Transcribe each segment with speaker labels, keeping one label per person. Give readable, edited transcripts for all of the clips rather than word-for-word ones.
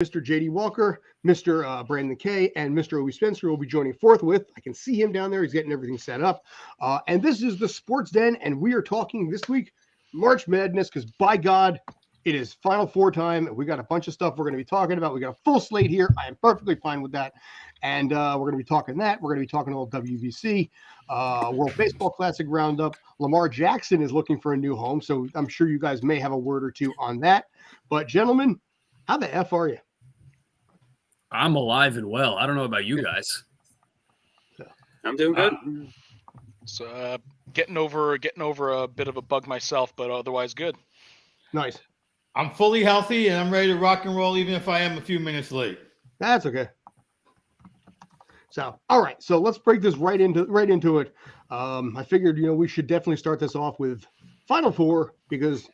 Speaker 1: Mr. J.D. Walker, Mr. Brandon Kay, and Mr. Obie Spencer will be joining forthwith. I can see him down there. He's getting everything set up. And this is the Sports Den, and we are talking this week March Madness because, by God, it is Final Four time. We got a bunch of stuff we're going to be talking about. We got a full slate here. I am perfectly fine with that. And we're going to be talking that. We're going to be talking a little WBC, World Baseball Classic Roundup. Lamar Jackson is looking for a new home, so I'm sure you guys may have a word or two on that. But, gentlemen, how the F are you?
Speaker 2: I'm alive and well. I don't know about you guys.
Speaker 3: I'm doing good.
Speaker 4: So getting over a bit of a bug myself, but otherwise good.
Speaker 1: Nice.
Speaker 5: I'm fully healthy and I'm ready to rock and roll, even if I am a few minutes late.
Speaker 1: That's okay. So, all right. So let's break this right into it. I figured, we should definitely start this off with Final Four because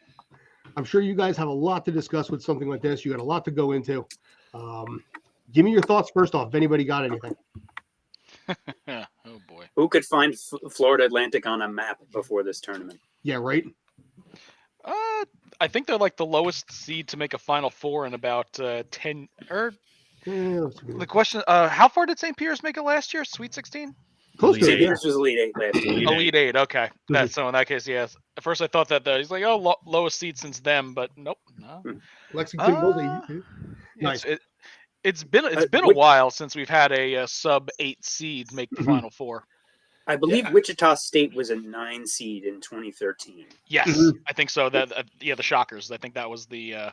Speaker 1: I'm sure you guys have a lot to discuss with something like this. You got a lot to go into. Give me your thoughts first off, if anybody got anything.
Speaker 4: Oh, boy.
Speaker 3: Who could find Florida Atlantic on a map before this tournament?
Speaker 1: Yeah, right?
Speaker 4: I think they're like the lowest seed to make a Final Four in about 10. The question, how far did St. Peter's make it last year? Sweet 16?
Speaker 1: Close to
Speaker 3: St.
Speaker 1: it, yeah.
Speaker 3: Peter's was Elite 8 last year.
Speaker 4: Elite 8, okay. So in that case, yes. At first I thought that he's like, lowest seed since them, but nope. No.
Speaker 1: Lexington was nice.
Speaker 4: It's been a while since we've had a sub 8 seed make the Final Four.
Speaker 3: I believe Wichita State was a 9 seed in 2013.
Speaker 4: Yes, I think so. That the Shockers. I think that was the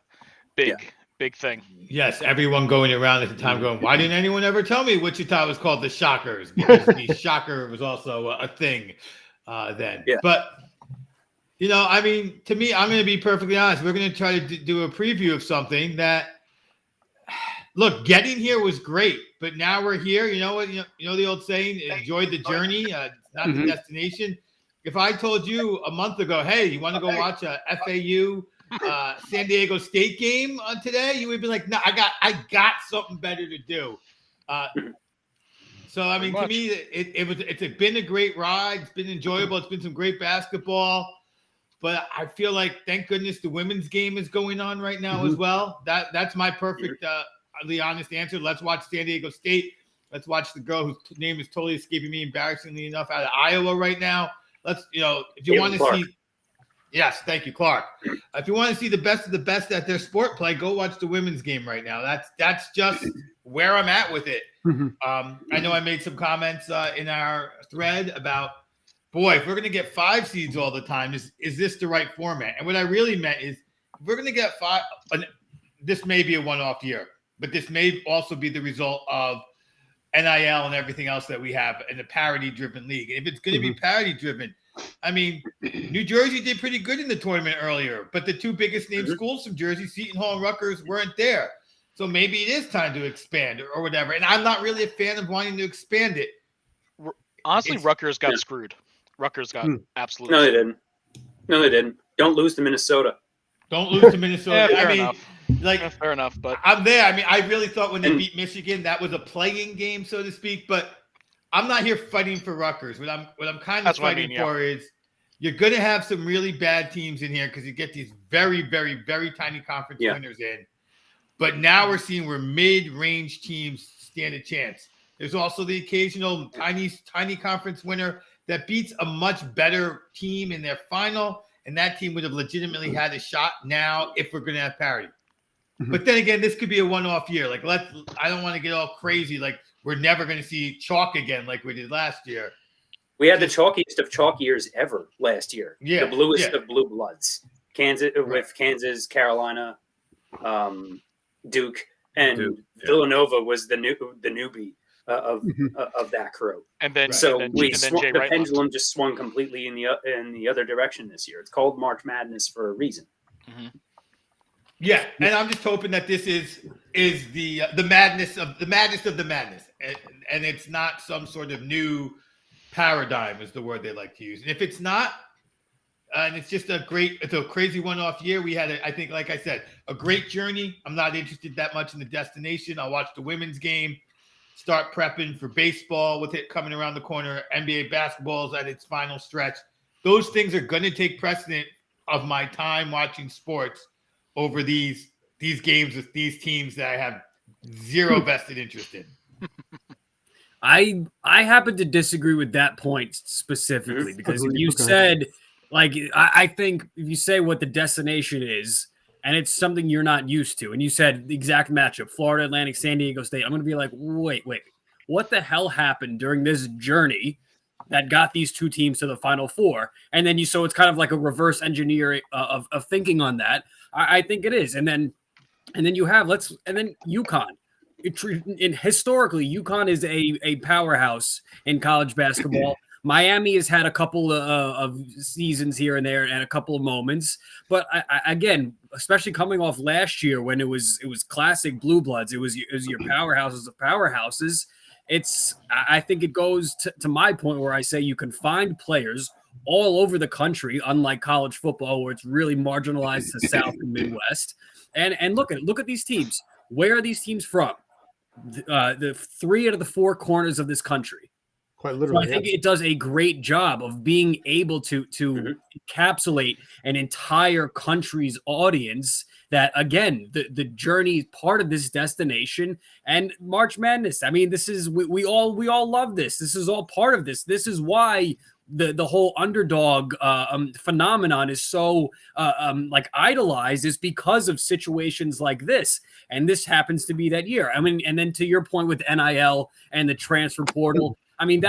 Speaker 4: big thing.
Speaker 5: Yes, everyone going around at the time going, why didn't anyone ever tell me Wichita was called the Shockers? Because the Shocker was also a thing then.
Speaker 3: Yeah.
Speaker 5: But, to me, I'm going to be perfectly honest. We're going to try to do a preview of something that, look, getting here was great, but now we're here. You know what? You know the old saying, enjoy the journey, not the destination. If I told you a month ago, hey, you want to go watch a FAU San Diego State game today, you would be like, no, I got something better to do. So to me, it's been a great ride. It's been enjoyable. It's been some great basketball, but I feel like, thank goodness, the women's game is going on right now as well. That's my perfect, honest answer. Let's watch San Diego State. Let's watch the girl whose name is totally escaping me, embarrassingly enough, out of Iowa right now. Let's, if you want to see. Yes, thank you, Clark. If you want to see the best of the best at their sport play, go watch the women's game right now. That's just where I'm at with it. I know I made some comments in our thread about, boy, if we're going to get 5 seeds all the time, is this the right format? And what I really meant is, if we're going to get 5, this may be a one-off year, but this may also be the result of NIL and everything else that we have in a parity-driven league. And if it's going to be parity-driven, New Jersey did pretty good in the tournament earlier, but the 2 biggest named schools from Jersey, Seton Hall and Rutgers, weren't there. So maybe it is time to expand or whatever. And I'm not really a fan of wanting to expand it.
Speaker 4: Honestly, Rutgers got screwed. Rutgers got absolutely
Speaker 3: No, they didn't. No, they didn't. Don't lose to Minnesota.
Speaker 5: Don't lose to Minnesota.
Speaker 4: Fair enough. Fair enough, but
Speaker 5: I'm there. I really thought when they beat Michigan, that was a playing game, so to speak. But I'm not here fighting for Rutgers. What I'm kind of fighting for is you're going to have some really bad teams in here because you get these very, very, very tiny conference winners in. But now we're seeing where mid-range teams stand a chance. There's also the occasional tiny conference winner that beats a much better team in their final, and that team would have legitimately had a shot now if we're going to have parity. But then again, this could be a one-off year. I don't want to get all crazy. We're never going to see chalk again like we did last year.
Speaker 3: We had the chalkiest of chalk years ever last year.
Speaker 5: Yeah,
Speaker 3: the bluest of blue bloods. With Kansas, Carolina, Duke, and Villanova was the newbie of that crew.
Speaker 4: And then
Speaker 3: the pendulum just swung completely in the other direction this year. It's called March Madness for a reason.
Speaker 5: Yeah, and I'm just hoping that this is the madness of the madness, and it's not some sort of new paradigm is the word they like to use. And if it's not, and it's just it's a crazy one-off year. We had, I think, like I said, a great journey. I'm not interested that much in the destination. I'll watch the women's game, start prepping for baseball with it coming around the corner. NBA basketball is at its final stretch. Those things are going to take precedent of my time watching sports over these these games with these teams that I have zero vested interest in.
Speaker 2: I happen to disagree with that point specifically because if you said, like, I think if you say what the destination is and it's something you're not used to, and you said the exact matchup, Florida Atlantic, San Diego State, I'm going to be like, wait, what the hell happened during this journey that got these two teams to the Final Four? And then so it's kind of like a reverse engineering of thinking on that. I think it is. And then you have UConn. Historically, UConn is a powerhouse in college basketball. Miami has had a couple of seasons here and there and a couple of moments, but again, especially coming off last year when it was classic blue bloods, it was your powerhouses of powerhouses. I think it goes to my point where I say you can find players all over the country, unlike college football where it's really marginalized to South and Midwest. And look at these teams. Where are these teams from? The 3 out of the 4 corners of this country.
Speaker 1: Quite literally.
Speaker 2: So I think it does a great job of being able to encapsulate an entire country's audience. That again, the journey is part of this destination and March Madness. I mean, this is we all love this. This is all part of this. This is why the whole underdog phenomenon is so like idolized, is because of situations like this. And this happens to be that year. I mean, and then to your point with NIL and the transfer portal, I mean,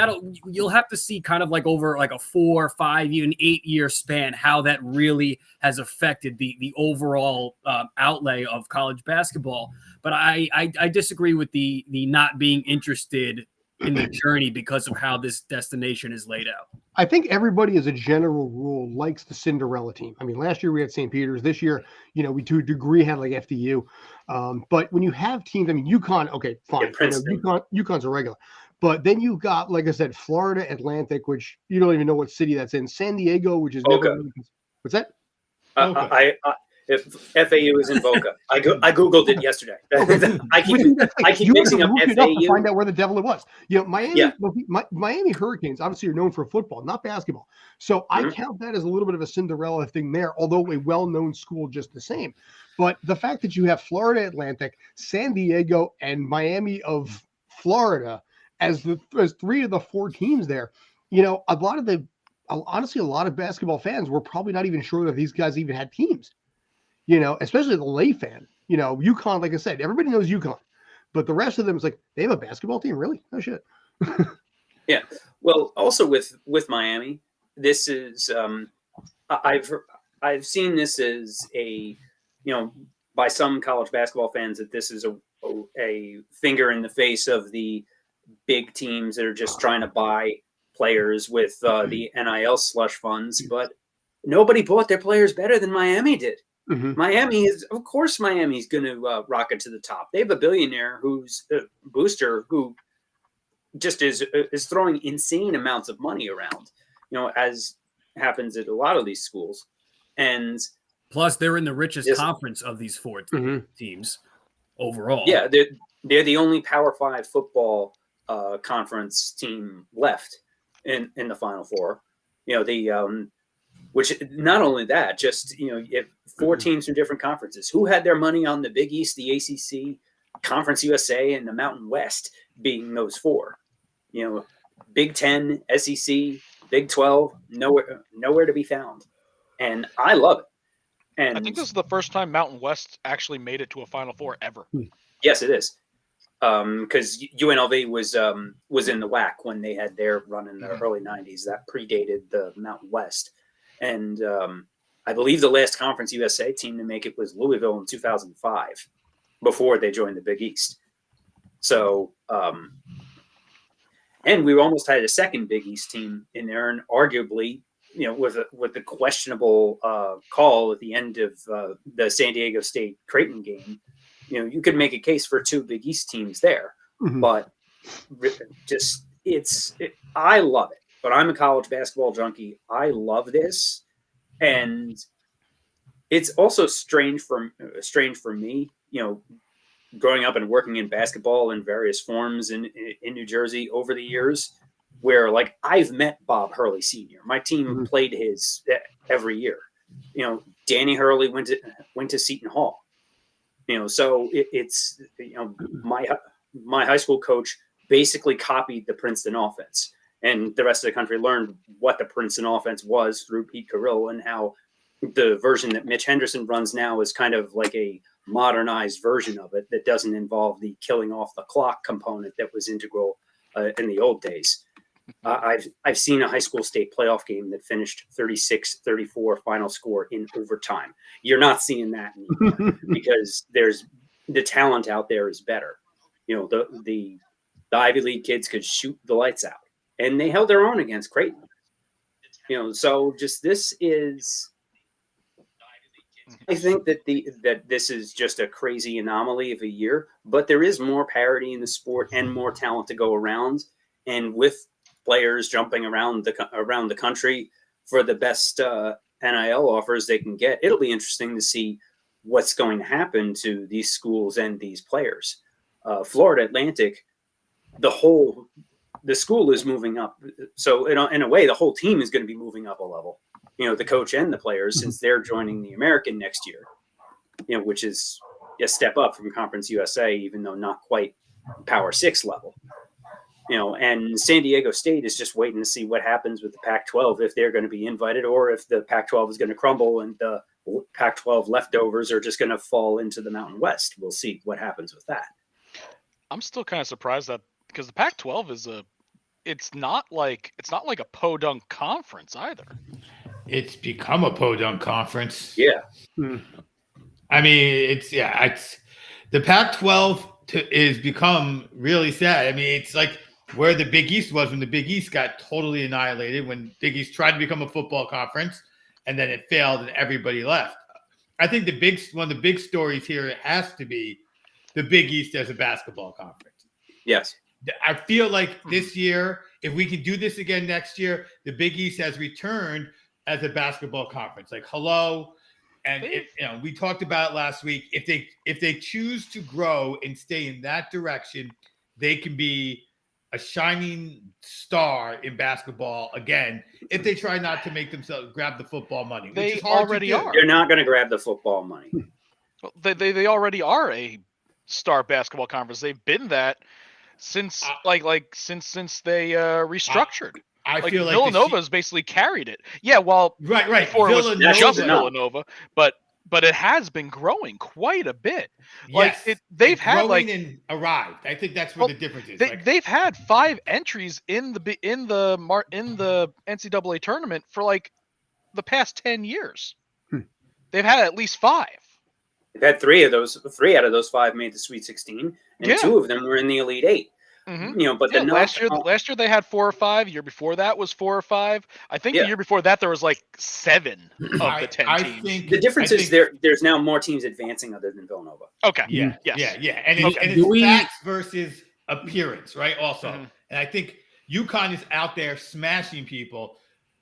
Speaker 2: you'll have to see kind of like over like a 4, 5, even 8-year span, how that really has affected the overall outlay of college basketball. But I disagree with the not being interested in the journey because of how this destination is laid out.
Speaker 1: I think everybody, as a general rule, likes the Cinderella team. I mean, last year we had St. Peter's. This year, we to a degree had like FDU. But when you have teams, I mean, UConn, okay, fine. UConn's a regular. But then you've got, like I said, Florida Atlantic, which you don't even know what city that's in. San Diego, which is
Speaker 3: Boca.
Speaker 1: What's that?
Speaker 3: If FAU is in Boca, I googled it yesterday. I keep mixing up FAU
Speaker 1: to find out where the devil it was. Miami Hurricanes obviously are known for football, not basketball. So I count that as a little bit of a Cinderella thing there, although a well-known school just the same. But the fact that you have Florida Atlantic, San Diego, and Miami of Florida as 3 of the 4 teams there, honestly, a lot of basketball fans were probably not even sure that these guys even had teams. Especially the lay fan. UConn, like I said, everybody knows UConn, but the rest of them is like, they have a basketball team, really? No shit.
Speaker 3: Yeah. Well, also with Miami, this is I've seen this as a by some college basketball fans that this is a finger in the face of the big teams that are just trying to buy players with the NIL slush funds, but nobody bought their players better than Miami did. Mm-hmm. Miami's going to rocket to the top. They have a billionaire who's a booster who just is throwing insane amounts of money around, as happens at a lot of these schools. And
Speaker 2: plus they're in the richest conference of these 4 teams overall.
Speaker 3: Yeah. They're the only Power 5 football conference team left in the Final Four. Which not only that, just, you have 4 teams from different conferences who had their money on the Big East, the ACC, Conference USA, and the Mountain West being those 4. Big 10, SEC, Big 12, nowhere to be found. And I love it. And
Speaker 4: I think this is the first time Mountain West actually made it to a Final Four ever.
Speaker 3: Yes, it is. Because UNLV was in the WAC when they had their run in the early 90s. That predated the Mountain West. And I believe the last Conference USA team to make it was Louisville in 2005, before they joined the Big East. So, and we almost had a second Big East team in there, and arguably, with the questionable call at the end of the San Diego State Creighton game, you could make a case for 2 Big East teams there. Mm-hmm. But I love it. But I'm a college basketball junkie. I love this, and it's also strange for me. Growing up and working in basketball in various forms in New Jersey over the years, where like I've met Bob Hurley Sr. My team played his every year. Danny Hurley went to Seton Hall. So it's my high school coach basically copied the Princeton offense, and the rest of the country learned what the Princeton offense was through Pete Carrill, and how the version that Mitch Henderson runs now is kind of like a modernized version of it that doesn't involve the killing off the clock component that was integral in the old days. I've seen a high school state playoff game that finished 36-34 final score in overtime. You're not seeing that anymore because there's the talent out there is better. The Ivy League kids could shoot the lights out, and they held their own against Creighton. So just this is. I think that this is just a crazy anomaly of a year, but there is more parity in the sport and more talent to go around, and with players jumping around the country for the best NIL offers they can get, it'll be interesting to see what's going to happen to these schools and these players. Florida Atlantic, the school is moving up, so in a way, the whole team is going to be moving up a level. The coach and the players, since they're joining the American next year, which is a step up from Conference USA, even though not quite Power 6 level. And San Diego State is just waiting to see what happens with the Pac-12, if they're going to be invited or if the Pac-12 is going to crumble and the Pac-12 leftovers are just going to fall into the Mountain West. We'll see what happens with that.
Speaker 4: I'm still kind of surprised that, because the Pac-12 it's not like a podunk conference either.
Speaker 5: It's become a podunk conference.
Speaker 3: Yeah.
Speaker 5: I mean, it's the Pac-12 is become really sad. I mean, it's like where the Big East was when the Big East got totally annihilated, when Big East tried to become a football conference and then it failed and everybody left. I think one of the big stories here has to be the Big East as a basketball conference.
Speaker 3: Yes.
Speaker 5: I feel like this year, if we can do this again next year, the Big East has returned as a basketball conference. Like, hello. And we talked about it last week. If they choose to grow and stay in that direction, they can be a shining star in basketball again. If they try not to make themselves grab the football money, which
Speaker 4: they
Speaker 5: is hard
Speaker 4: already
Speaker 5: to do.
Speaker 4: are.
Speaker 3: They're not going to grab the football money.
Speaker 4: Well, they already are a star basketball conference. They've been that since since they restructured.
Speaker 5: I feel like
Speaker 4: Villanova's basically carried it. Yeah, well,
Speaker 5: right.
Speaker 4: Before
Speaker 5: Villanova,
Speaker 4: it was just Villanova, but it has been growing quite a bit.
Speaker 5: Yes,
Speaker 4: they've had
Speaker 5: and arrived. I think that's where the difference is.
Speaker 4: They've had 5 entries in the NCAA tournament for the past 10 years. They've had at least 5.
Speaker 3: They've had 3 out of those 5 made the Sweet 16, and 2 of them were in the Elite 8.
Speaker 4: Mm-hmm.
Speaker 3: But
Speaker 4: last year they had 4 or 5. Year before that was 4 or 5. I think the year before that there was 7 of the 10 teams.
Speaker 3: The difference is there's now more teams advancing other than Villanova.
Speaker 4: Okay.
Speaker 5: Yeah. And it's facts versus appearance, right? Also, and I think UConn is out there smashing people.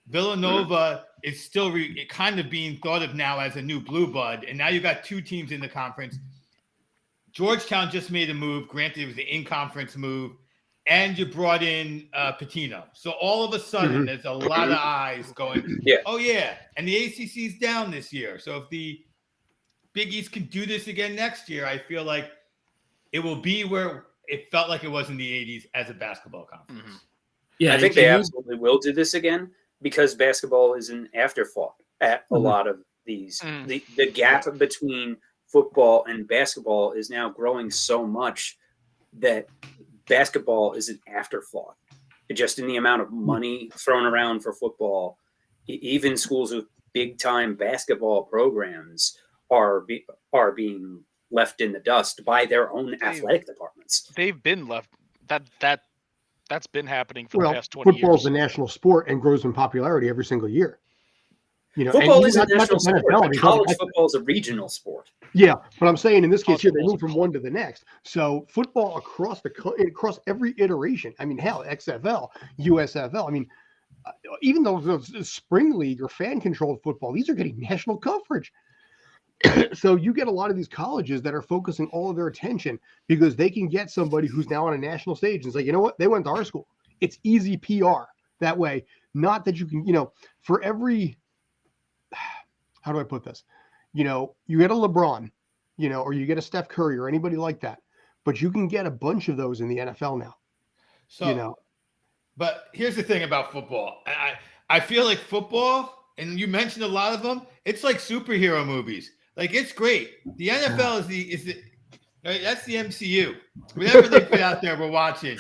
Speaker 5: Villanova is still kind of being thought of now as a new blue blood, and now you got 2 teams in the conference. Georgetown just made a move. Granted, it was the in-conference move, and you brought in Patino. So all of a sudden, there's a lot of eyes going, oh, yeah, and the ACC's down this year. So if the Big East can do this again next year, I feel like it will be where it felt like it was in the 80s as a basketball conference.
Speaker 2: Yeah,
Speaker 3: I think they absolutely will do this again because basketball is an afterthought at a lot of these. The gap between football and basketball is now growing so much that basketball is an afterthought. Just in the amount of money thrown around for football, even schools with big time basketball programs are being left in the dust by their own athletic departments.
Speaker 4: They've been left. That's been happening for the past 20 years.
Speaker 1: Football is a national sport and grows in popularity every single year.
Speaker 3: Football is a national sport. But college football is a regional sport.
Speaker 1: Yeah, but I'm saying in this case here, they move from one to the next. So football across every iteration. I mean, hell, XFL, USFL. I mean, even though it's spring league or fan-controlled football, these are getting national coverage. So you get a lot of these colleges that are focusing all of their attention because they can get somebody who's now on a national stage and say, you know what, they went to our school. It's easy PR that way. Not that you can, for every, how do I put this? You get a LeBron, or you get a Steph Curry or anybody like that. But you can get a bunch of those in the NFL now.
Speaker 5: So, but here's the thing about football. I feel like football, and you mentioned a lot of them, it's like superhero movies. Like, it's great. The NFL is the right, that's the MCU. Whatever they put out there, we're watching.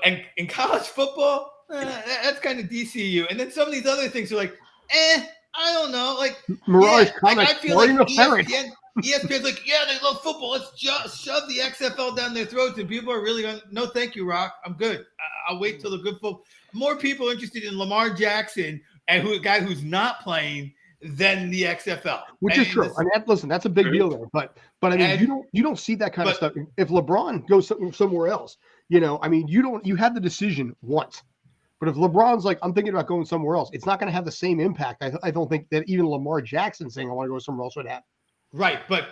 Speaker 5: And in college football, that's kind of DCU. And then some of these other things are like, I don't know. Like,
Speaker 1: Mirage
Speaker 5: I feel like ESPN's like, they love football. Let's just shove the XFL down their throats. And people are really going, no, thank you, Rock. I'm good. I'll wait till the good football. More people interested in Lamar Jackson and a guy who's not playing than the XFL.
Speaker 1: Which is true. Listen, that's a big deal there. But I mean, you don't see that kind of stuff. If LeBron goes somewhere else, you have the decision once. But if LeBron's like, I'm thinking about going somewhere else, it's not going to have the same impact. I don't think that even Lamar Jackson saying I want to go somewhere else would have.
Speaker 5: Right, but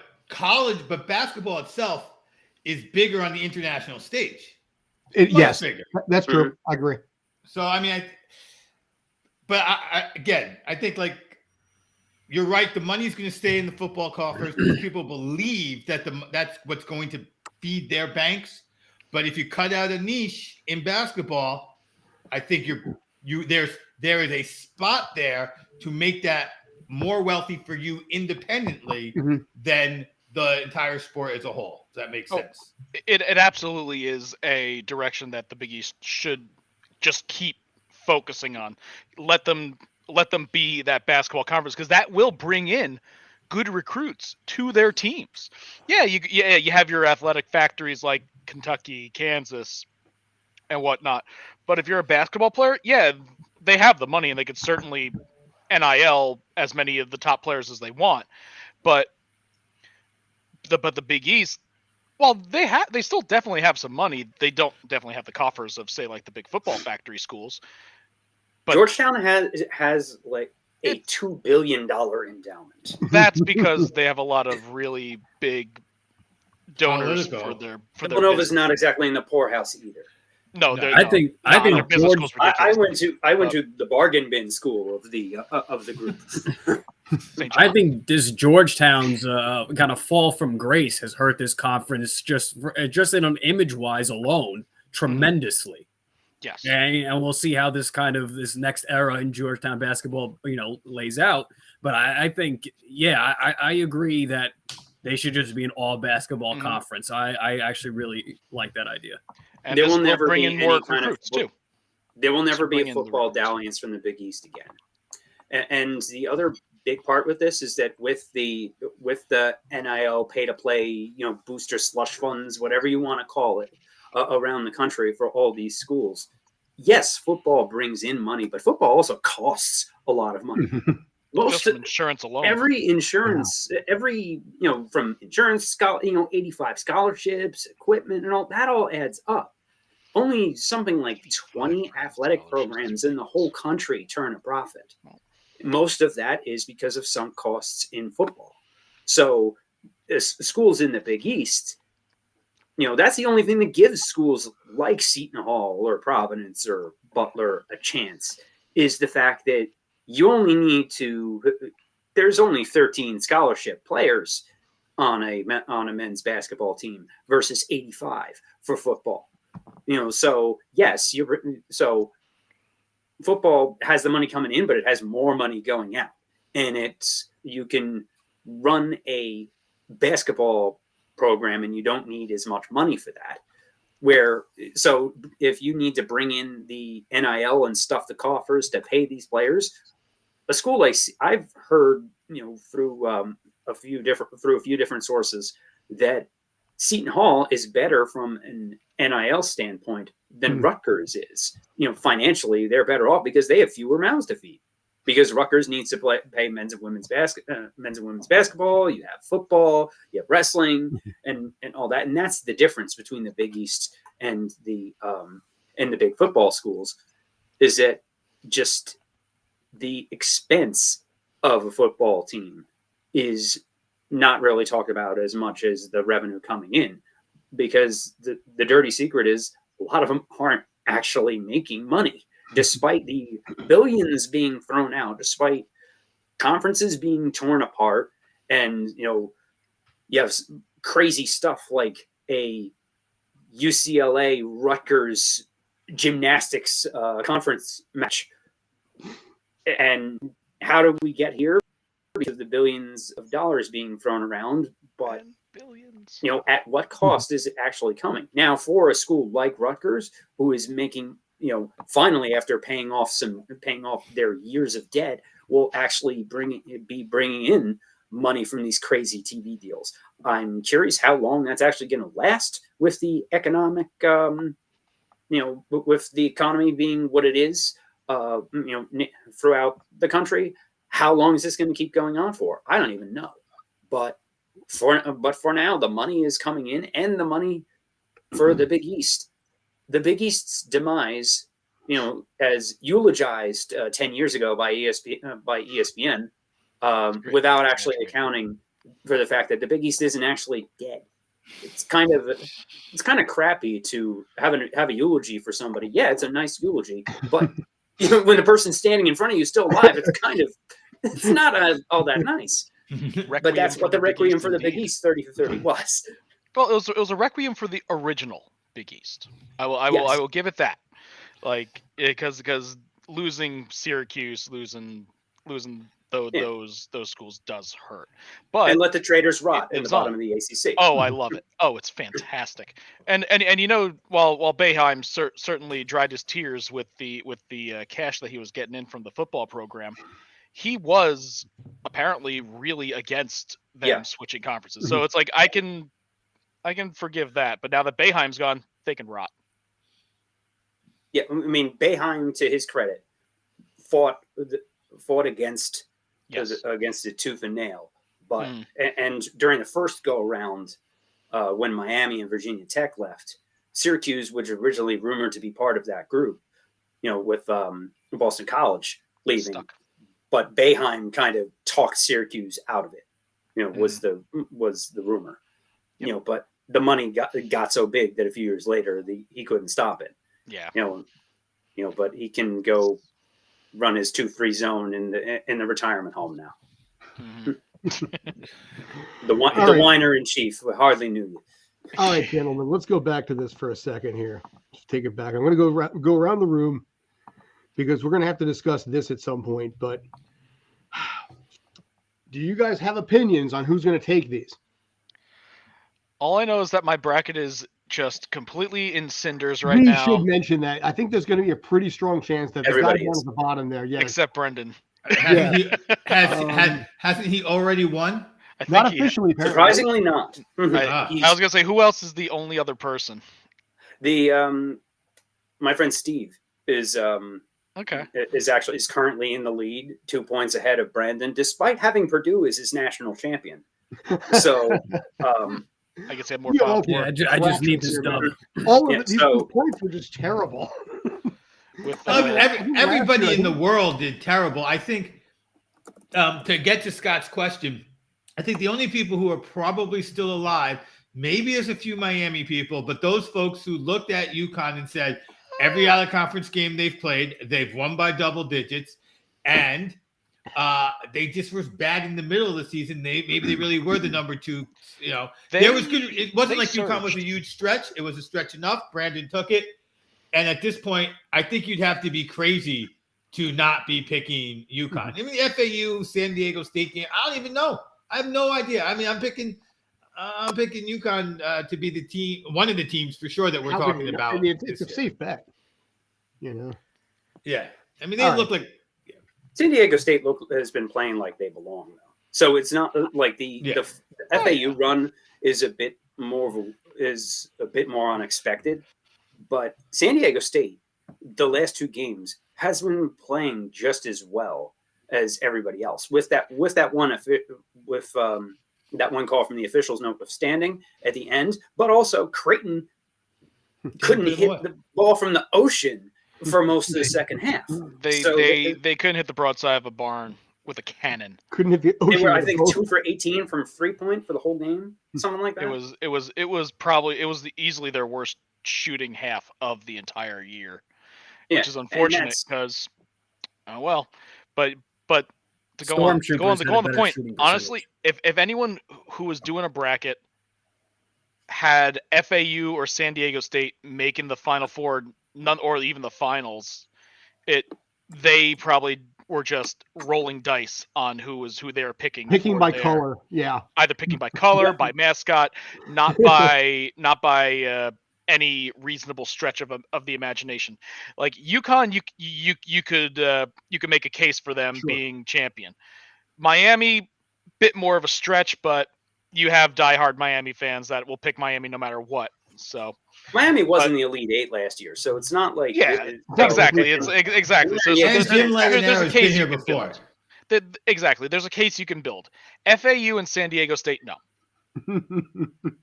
Speaker 5: basketball itself is bigger on the international stage.
Speaker 1: Yes,
Speaker 5: bigger.
Speaker 1: That's true. I agree.
Speaker 5: So I mean, I think like you're right. The money's going to stay in the football coffers because people believe that that's what's going to feed their banks. But if you cut out a niche in basketball, I think there is a spot there to make that more wealthy for you independently than the entire sport as a whole. Does that make sense?
Speaker 4: It absolutely is a direction that the Big East should just keep focusing on. Let them be that basketball conference, because that will bring in good recruits to their teams. Yeah, you have your athletic factories like Kentucky, Kansas, and whatnot. But if you're a basketball player, they have the money and they could certainly NIL as many of the top players as they want. But the Big East, well, they still definitely have some money. They don't definitely have the coffers of, say, like the big football factory schools. But
Speaker 3: Georgetown has like a $2 billion endowment.
Speaker 4: That's because they have a lot of really big donors for their
Speaker 3: Villanova's not exactly in the poorhouse either.
Speaker 4: No,
Speaker 2: I think
Speaker 3: I went to the bargain bin school of the group.
Speaker 2: I think this Georgetown's kind of fall from grace has hurt this conference just in an image wise alone tremendously.
Speaker 4: Yes,
Speaker 2: and we'll see how this next era in Georgetown basketball lays out. But I think I agree that they should just be an all basketball conference. I actually really like that idea.
Speaker 4: And there will never bring in more recruits too.
Speaker 3: There will never be a football dalliance from the Big East again. And the other big part with this is that with the NIL pay to play, booster slush funds, whatever you want to call it, around the country for all these schools. Yes, football brings in money, but football also costs a lot of money.
Speaker 4: Just from insurance alone.
Speaker 3: From insurance, 85 scholarships, equipment, and all that all adds up. Only something like 20 athletic programs in the whole country turn a profit. Most of that is because of sunk costs in football. So schools in the Big East, that's the only thing that gives schools like Seton Hall or Providence or Butler a chance, is the fact that there's only 13 scholarship players on a men's basketball team versus 85 for football. So yes, so football has the money coming in, but it has more money going out, and you can run a basketball program and you don't need as much money for that. So if you need to bring in the NIL and stuff the coffers to pay these players, a school like I've heard, through a few different sources, that Seton Hall is better from an NIL standpoint than Rutgers is. Financially, they're better off because they have fewer mouths to feed. Because Rutgers needs to pay men's and women's basketball. You have football, you have wrestling, and all that. And that's the difference between the Big East and the big football schools, is that just the expense of a football team is not really talked about as much as the revenue coming in, because the dirty secret is a lot of them aren't actually making money, despite the billions being thrown out, despite conferences being torn apart, and you have crazy stuff like a UCLA Rutgers gymnastics conference match. And how do we get here? Because of the billions of dollars being thrown around, but
Speaker 4: billions.
Speaker 3: At what cost is it actually coming? Now, for a school like Rutgers, who is making, finally after paying off their years of debt, will actually be bringing in money from these crazy TV deals. I'm curious how long that's actually going to last with the economic, with the economy being what it is, throughout the country. How long is this going to keep going on for? I don't even know. But for now, the money is coming in, and the money for the Big East. The Big East's demise, as eulogized 10 years ago by ESPN, without actually accounting for the fact that the Big East isn't actually dead. It's kind of crappy to have a eulogy for somebody. Yeah, it's a nice eulogy, but when the person standing in front of you is still alive, it's not all that nice. But that's what the Requiem for the Big East 30 for 30 was.
Speaker 4: Well, it was a Requiem for the original Big East. I will give it that. Like, because losing Syracuse, losing those schools does hurt. But
Speaker 3: and let the traitors rot at the bottom of the ACC.
Speaker 4: Oh, I love it. Oh, it's fantastic. And while Boeheim certainly dried his tears with the cash that he was getting in from the football program, he was apparently really against them switching conferences. So it's like I can forgive that. But now that Boeheim's gone, they can rot.
Speaker 3: Yeah, I mean, Boeheim, to his credit, fought against it tooth and nail. But and during the first go around, when Miami and Virginia Tech left, Syracuse, which was originally rumored to be part of that group, with Boston College leaving, but Boeheim kind of talked Syracuse out of it. Was the rumor, but the money got so big that a few years later he couldn't stop it.
Speaker 4: Yeah.
Speaker 3: But he can go run his 2-3 zone in the retirement home now. The whiner in chief. We hardly knew you.
Speaker 1: All right, gentlemen, let's go back to this for a second here. Just take it back. I'm going to go around the room because we're going to have to discuss this at some point. But do you guys have opinions on who's going to take these?
Speaker 4: All I know is that my bracket is just completely in cinders right now.
Speaker 1: We should mention that. I think there's going to be a pretty strong chance that the guy down at the bottom there,
Speaker 4: except Brendan.
Speaker 5: Hasn't he already won?
Speaker 1: Not officially,
Speaker 3: surprisingly not.
Speaker 4: I was gonna say, who else is the only other person?
Speaker 3: The my friend Steve is currently in the lead, 2 points ahead of Brandon, despite having Purdue as his national champion. So
Speaker 4: I guess I have more power.
Speaker 2: I just need this done.
Speaker 1: All of these points were just terrible.
Speaker 5: Everybody in the world did terrible. I think to get to Scott's question, I think the only people who are probably still alive, maybe there's a few Miami people, but those folks who looked at UConn and said, every out of conference game they've played, they've won by double digits, and they just were bad in the middle of the season. Maybe they really were the number 2. There was good. It wasn't like UConn was a huge stretch. It was a stretch enough. Brandon took it. And at this point, I think you'd have to be crazy to not be picking UConn. I mean, the FAU, San Diego State game, I don't even know. I have no idea. I mean, I'm picking UConn to be the team, one of the teams for sure that we're talking about.
Speaker 1: I mean, it's a safe bet.
Speaker 5: Yeah. I mean, they look like
Speaker 3: San Diego State has been playing like they belong, though. So it's not like the FAU run is a bit more unexpected. But San Diego State, the last 2 games, has been playing just as well as everybody else. With that one call from the officials notwithstanding at the end, but also Creighton couldn't hit the ball from the ocean for most of the second half.
Speaker 4: They couldn't hit the broadside of a barn with a cannon.
Speaker 1: Couldn't hit the ocean.
Speaker 3: They were, I think, 2 for 18 from 3-point for the whole game, something like that.
Speaker 4: It was easily their worst shooting half of the entire year, which is unfortunate because but to go on the point,
Speaker 2: shooting
Speaker 4: honestly, if anyone who was doing a bracket had FAU or San Diego State making the Final Four, or even the finals, they probably were just rolling dice on who they were picking
Speaker 1: by color. Yeah,
Speaker 4: either picking by color, by mascot, not by any reasonable stretch of the imagination. Like UConn, you could make a case for them being champion. Miami, bit more of a stretch, but you have diehard Miami fans that will pick Miami no matter what. So
Speaker 3: Miami was in the Elite Eight last year, so it's not like
Speaker 4: exactly. It's exactly. So
Speaker 5: and Jim
Speaker 4: there's a
Speaker 5: has
Speaker 4: case
Speaker 5: been here before.
Speaker 4: Exactly. There's a case you can build. FAU and San Diego State, no.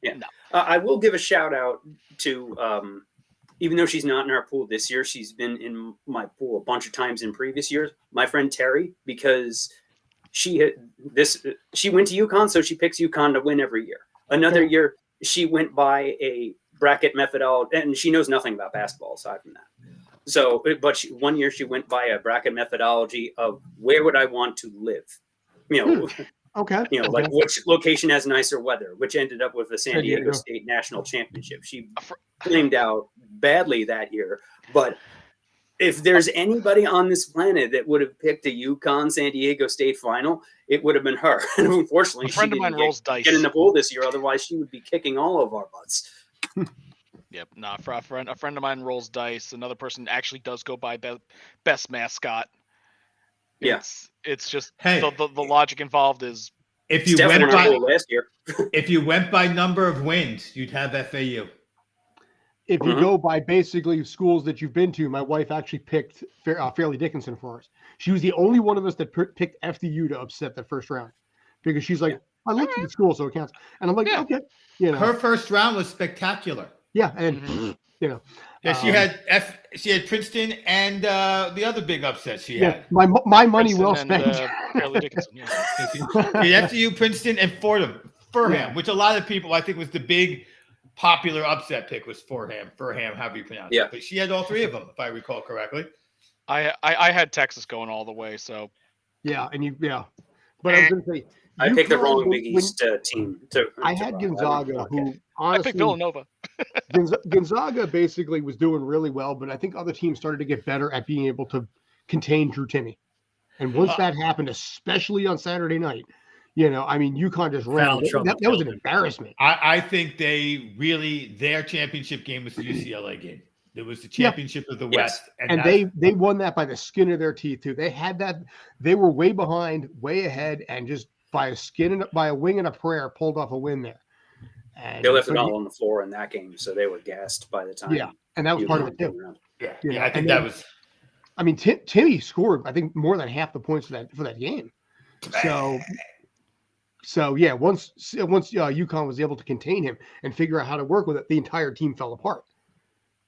Speaker 3: No. I will give a shout out to, even though she's not in our pool this year, she's been in my pool a bunch of times in previous years. My friend Terry, because she went to UConn, so she picks UConn to win every year. Another year, she went by a bracket methodology, and she knows nothing about basketball aside from that. So, but one year she went by a bracket methodology of where would I want to live,
Speaker 1: Okay.
Speaker 3: Like which location has nicer weather, which ended up with the San Diego State National Championship. She flamed out badly that year, but if there's anybody on this planet that would have picked a UConn San Diego State final, it would have been her. And unfortunately,
Speaker 4: a friend of mine rolls dice.
Speaker 3: Get in the pool this year. Otherwise, she would be kicking all of our butts.
Speaker 4: Yep, a friend of mine rolls dice. Another person actually does go by best mascot.
Speaker 3: Yes,
Speaker 4: it's just the logic involved is
Speaker 5: if you
Speaker 3: went by last year.
Speaker 5: If you went by number of wins, you'd have FAU.
Speaker 1: If you go by basically schools that you've been to, my wife actually picked Fairleigh Dickinson for us. She was the only one of us that picked FDU to upset that first round because she's like, I looked at the school, so it counts. And I'm like, okay,
Speaker 5: Her first round was spectacular.
Speaker 1: Yeah, and
Speaker 5: she had Princeton and the other big upset she had.
Speaker 1: My money
Speaker 4: Princeton
Speaker 1: well spent.
Speaker 4: Fairleigh Dickinson,
Speaker 5: FDU, Princeton, and Furham, which a lot of people I think was the big popular upset pick was Furham, however you pronounce it. But she had all three of them, if I recall correctly.
Speaker 4: I had Texas going all the way, so
Speaker 1: but I was going to say
Speaker 3: I picked the wrong Big East team.
Speaker 1: I had Gonzaga, who honestly,
Speaker 4: I picked Villanova.
Speaker 1: Gonzaga basically was doing really well, but I think other teams started to get better at being able to contain Drew Timme. And once that happened, especially on Saturday night, UConn just ran. That was an embarrassment.
Speaker 5: I think their championship game was the UCLA game. It was the championship of the West.
Speaker 1: And they won that by the skin of their teeth, too. They had that. They were way behind, way ahead, and just by a wing and a prayer pulled off a win there. And
Speaker 3: they left it all on the floor in that game, so they were gassed by the time.
Speaker 1: Yeah, and that was part of it, too.
Speaker 5: Yeah, I think that was.
Speaker 1: I mean, Timme scored, I think, more than half the points for that game. So yeah, once UConn was able to contain him and figure out how to work with it, the entire team fell apart.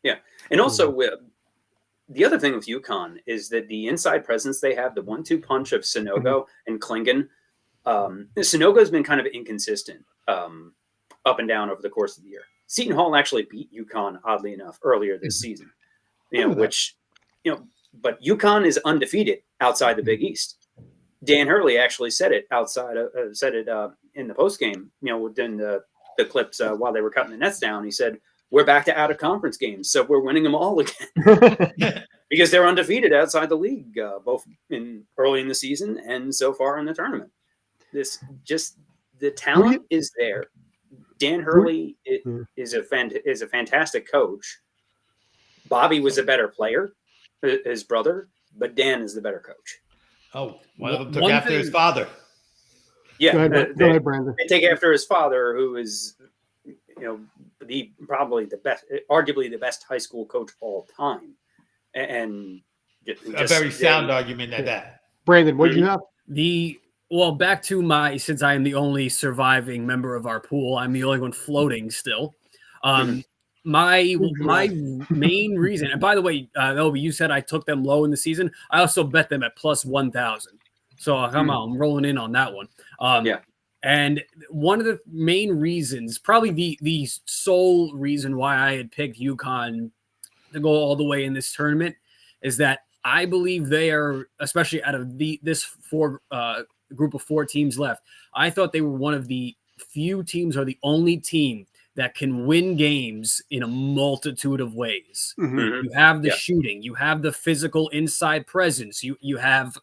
Speaker 1: Yeah, and also the other thing with UConn is that the inside presence they have, the 1-2 punch of Sonogo and Klingon. Sonogo has been kind of inconsistent up and down over the course of the year. Seton Hall actually beat UConn, oddly enough, earlier this season. But UConn is undefeated outside the Big East. Dan Hurley actually said it in the post game, within the clips while they were cutting the nets down. He said, "We're back to out of conference games, so we're winning them all again." Because they're undefeated outside the league, both early in the season and so far in the tournament. The talent is there. Dan Hurley is a fantastic coach. Bobby was a better player, his brother, but Dan is the better coach.
Speaker 5: Oh, one of them took after his father.
Speaker 3: Yeah,
Speaker 1: go ahead, Brandon.
Speaker 3: They take after his father, who is, probably the best, arguably the best high school coach of all time, and
Speaker 5: a very sound argument at that.
Speaker 1: Brandon, what do you have?
Speaker 2: Back to since I am the only surviving member of our pool, I'm the only one floating still. My main reason, and by the way, Obie, you said I took them low in the season. I also bet them at plus 1,000. So come on, I'm rolling in on that one. And one of the main reasons, probably the sole reason why I had picked UConn to go all the way in this tournament, is that I believe they are, especially out of this group of 4 teams left, I thought they were one of the few teams or the only team that can win games in a multitude of ways.
Speaker 1: Mhm.
Speaker 2: You have the shooting, you have the physical inside presence, you have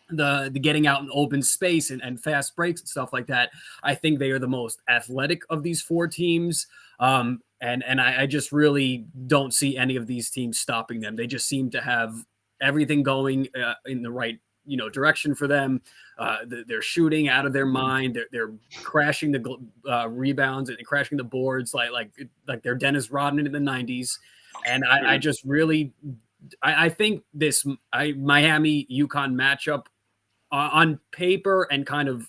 Speaker 2: the getting out in open space and fast breaks and stuff like that. I think they are the most athletic of these 4 teams. And I just really don't see any of these teams stopping them. They just seem to have everything going in the right direction for them. They're shooting out of their mind. They're crashing the rebounds and crashing the boards like they're Dennis Rodman in the 90s. And I just really I think this Miami UConn matchup on paper and kind of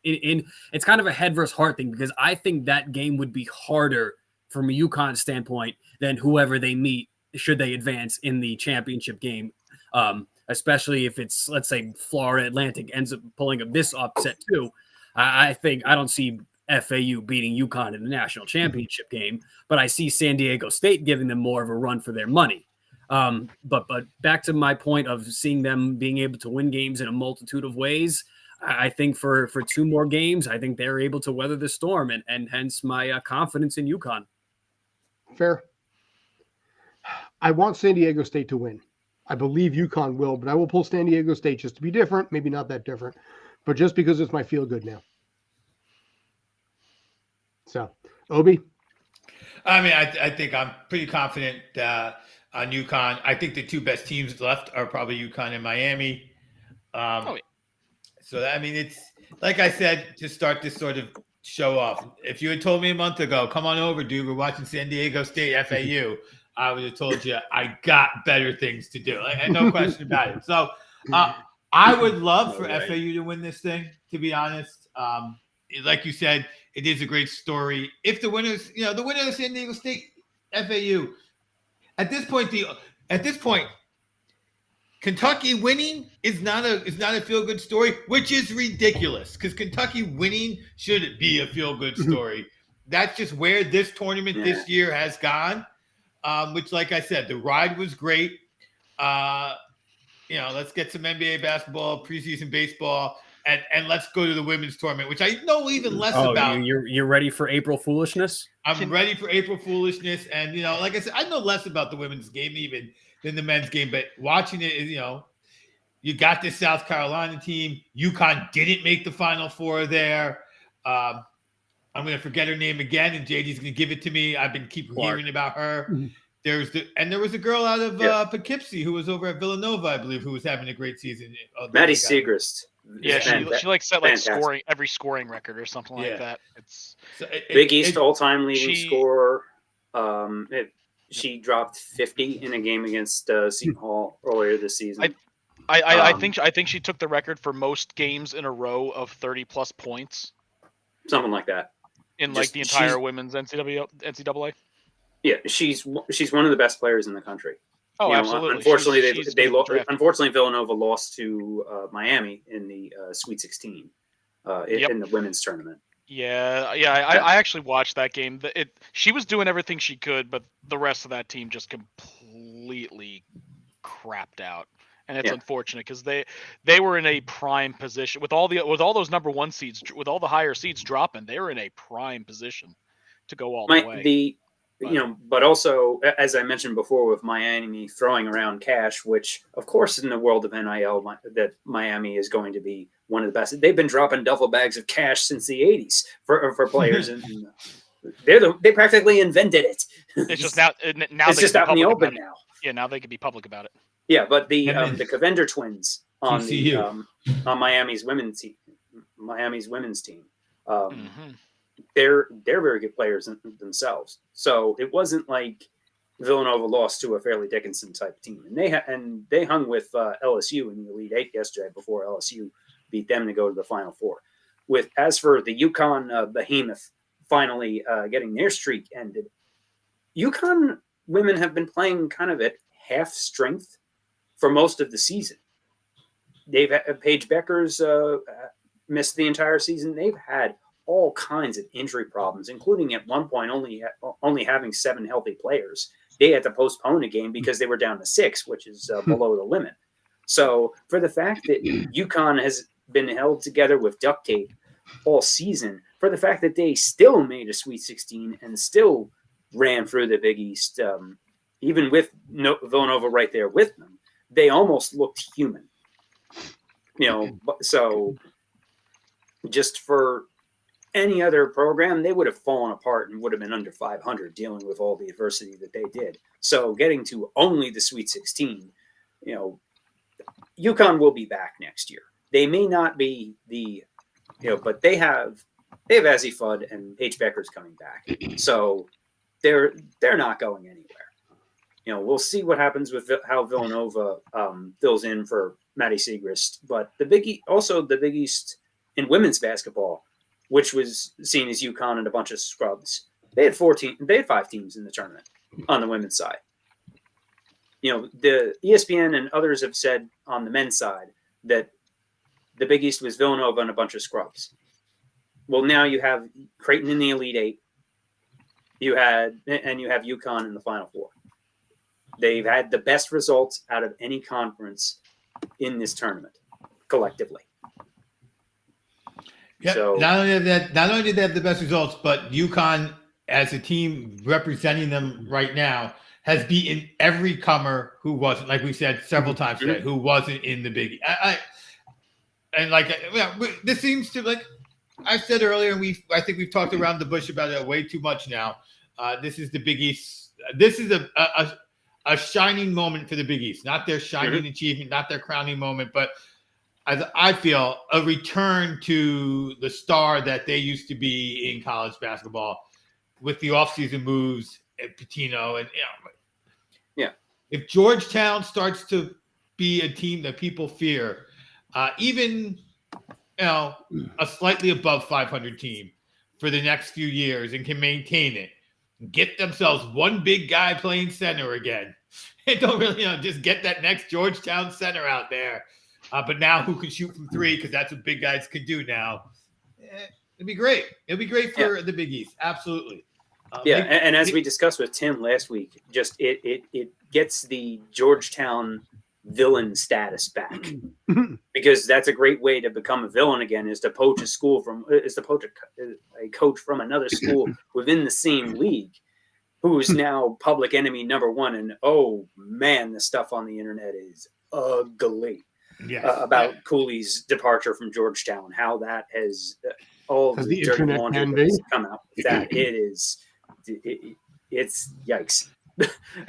Speaker 2: it's kind of a head versus heart thing, because I think that game would be harder from a UConn standpoint than whoever they meet should they advance in the championship game. Especially if it's, let's say, Florida Atlantic ends up pulling up this upset too. I don't see FAU beating UConn in the national championship game, but I see San Diego State giving them more of a run for their money. But back to my point of seeing them being able to win games in a multitude of ways, I think for 2 more games, I think they're able to weather the storm, and hence my confidence in UConn.
Speaker 1: Fair. I want San Diego State to win. I believe UConn will, but I will pull San Diego State just to be different. Maybe not that different, but just because it's my feel good now. So, Obie?
Speaker 5: I mean, I think I'm pretty confident on UConn. I think the 2 best teams left are probably UConn and Miami. So, I mean, it's like I said, to start this sort of show off. If you had told me a month ago, come on over, dude, we're watching San Diego State FAU, I would have told you I got better things to do. And no question about it. So I would love for FAU to win this thing, to be honest. Like you said, it is a great story. If the winners, the winner of San Diego State, FAU, at this point, Kentucky winning is not a feel-good story, which is ridiculous, because Kentucky winning should be a feel-good story. That's just where this tournament this year has gone. Which, like I said, the ride was great. Let's get some NBA basketball, preseason baseball, and let's go to the women's tournament, which I know even less about.
Speaker 2: You're ready for April foolishness?
Speaker 5: I'm ready for April foolishness. And, like I said, I know less about the women's game even than the men's game, but watching it is, you got this South Carolina team. UConn didn't make the Final Four there. I'm going to forget her name again, and JD's going to give it to me. I've been hearing about her. There was a girl out of Poughkeepsie who was over at Villanova, I believe, who was having a great season.
Speaker 3: Maddie Siegrist.
Speaker 4: Yeah, she like set like scoring record or something like that. It's
Speaker 3: Big East all-time leading scorer. She dropped 50 in a game against Seton Hall earlier this season.
Speaker 4: I think she took the record for most games in a row of 30+ points.
Speaker 3: Something like that.
Speaker 4: In like the entire women's NCAA.
Speaker 3: Yeah, she's one of the best players in the country.
Speaker 4: Oh, absolutely.
Speaker 3: Unfortunately, Villanova lost to Miami in the Sweet 16 in the women's tournament.
Speaker 4: Yeah. I actually watched that game. She was doing everything she could, but the rest of that team just completely crapped out. And it's unfortunate because they were in a prime position with all those number 1 seeds, with all the higher seeds dropping. They were in a prime position to go all the way.
Speaker 3: But also, as I mentioned before, with Miami throwing around cash, which of course in the world of NIL, that Miami is going to be one of the best. They've been dropping duffel bags of cash since the 80s for players, and they practically invented it.
Speaker 4: It's just now
Speaker 3: it's just out in the open now.
Speaker 4: Yeah, now they can be public about it.
Speaker 3: Yeah, but the Cavender twins on Miami's women's team, they're very good players themselves. So it wasn't like Villanova lost to a Fairleigh Dickinson type team, and they hung with LSU in the Elite Eight yesterday before LSU beat them to go to the Final Four. As for the UConn behemoth finally getting their streak ended, UConn women have been playing kind of at half strength for most of the season. They've Paige Becker's missed the entire season. They've had all kinds of injury problems, including at one point only having 7 healthy players. they had to postpone a game because they were down to 6, which is below the limit. So for the fact that UConn has been held together with duct tape all season, for the fact that they still made a Sweet 16 and still ran through the Big East, even with Villanova right there with them, they almost looked human. So just for any other program, they would have fallen apart and would have been under 500 dealing with all the adversity that they did. So getting to only the Sweet 16, UConn will be back next year. They may not be but they have Azzy Fudd and H. Becker's coming back. So they're not going anywhere. We'll see what happens with how Villanova fills in for Maddie Siegrist. But the Big East in women's basketball, which was seen as UConn and a bunch of scrubs, they had 5 teams in the tournament on the women's side. The ESPN and others have said on the men's side that the Big East was Villanova and a bunch of scrubs. Well, now you have Creighton in the Elite Eight. You have UConn in the Final Four. They've had the best results out of any conference in this tournament collectively.
Speaker 5: Yeah.
Speaker 3: So,
Speaker 5: not only did they have the best results, but UConn, as a team representing them right now, has beaten every comer who wasn't, like we said several times today, who wasn't in the Big East. This seems to, like I said earlier, and I think we've talked around the bush about it way too much now. This is the Big East. This is a shining moment for the Big East, not their shining achievement, not their crowning moment, but as I feel, a return to the star that they used to be in college basketball with the offseason moves at Pitino. And if Georgetown starts to be a team that people fear, even a slightly above 500 team for the next few years and can maintain it, get themselves one big guy playing center again, and don't really just get that next Georgetown center out there. But now who can shoot from 3, because that's what big guys can do now. It'd be great. It'd be great for the Big East. Absolutely.
Speaker 3: And as we discussed with Tim last week, just it gets the Georgetown villain status back, because that's a great way to become a villain again, is to poach a coach from another school within the same league, who is now public enemy number 1. And oh man, the stuff on the internet is ugly. About Cooley's departure from Georgetown, how that has all the dirty laundry come out with that. It's yikes.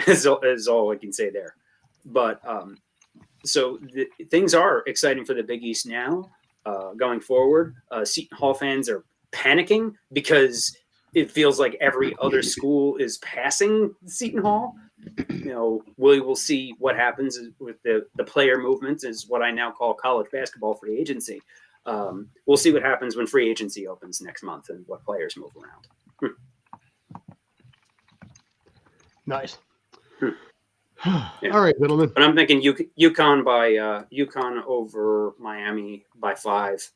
Speaker 3: is all I can say there. But so things are exciting for the Big East now, going forward. Seton Hall fans are panicking because it feels like every other school is passing Seton Hall. We'll see what happens with the player movements, is what I now call college basketball free agency. We'll see what happens when free agency opens next month and what players move around.
Speaker 1: Nice. All right, gentlemen.
Speaker 3: But I'm thinking UConn over Miami by 5,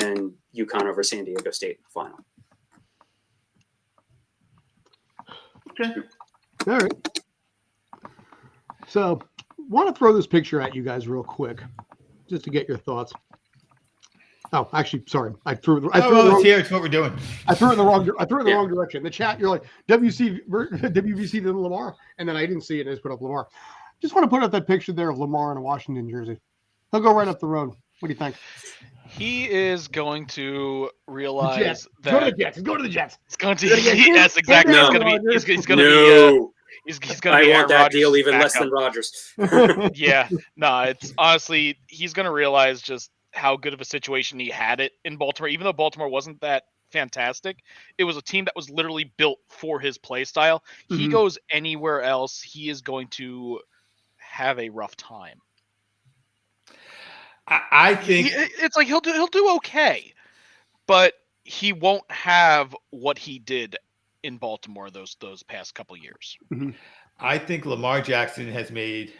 Speaker 3: and UConn over San Diego State in the final.
Speaker 1: Okay. All right. So, want to throw this picture at you guys real quick, just to get your thoughts. Oh, actually, sorry, I threw it.
Speaker 5: It's what we're doing.
Speaker 1: I threw it in the wrong. Wrong direction. The chat, you're like WVC then Lamar, and then I didn't see it and I just put up Lamar. Just want to put up that picture there of Lamar in a Washington jersey. He'll go right up the road. What do you think?
Speaker 4: He is going to realize that
Speaker 1: go to the Jets. Go to the Jets.
Speaker 4: It's going to yes, exactly.
Speaker 3: No.
Speaker 4: He's going to be. He's going to be.
Speaker 3: I want that
Speaker 4: Rodgers
Speaker 3: deal even
Speaker 4: backup.
Speaker 3: less than Rodgers.
Speaker 4: Yeah, no, it's honestly, he's going to realize just how good of a situation he had it in Baltimore. Even though Baltimore wasn't that fantastic, it was a team that was literally built for his play style. He goes anywhere else, he is going to have a rough time.
Speaker 5: I think
Speaker 4: it's like he'll do okay, but he won't have what he did in Baltimore those past couple years.
Speaker 5: I think Lamar Jackson has made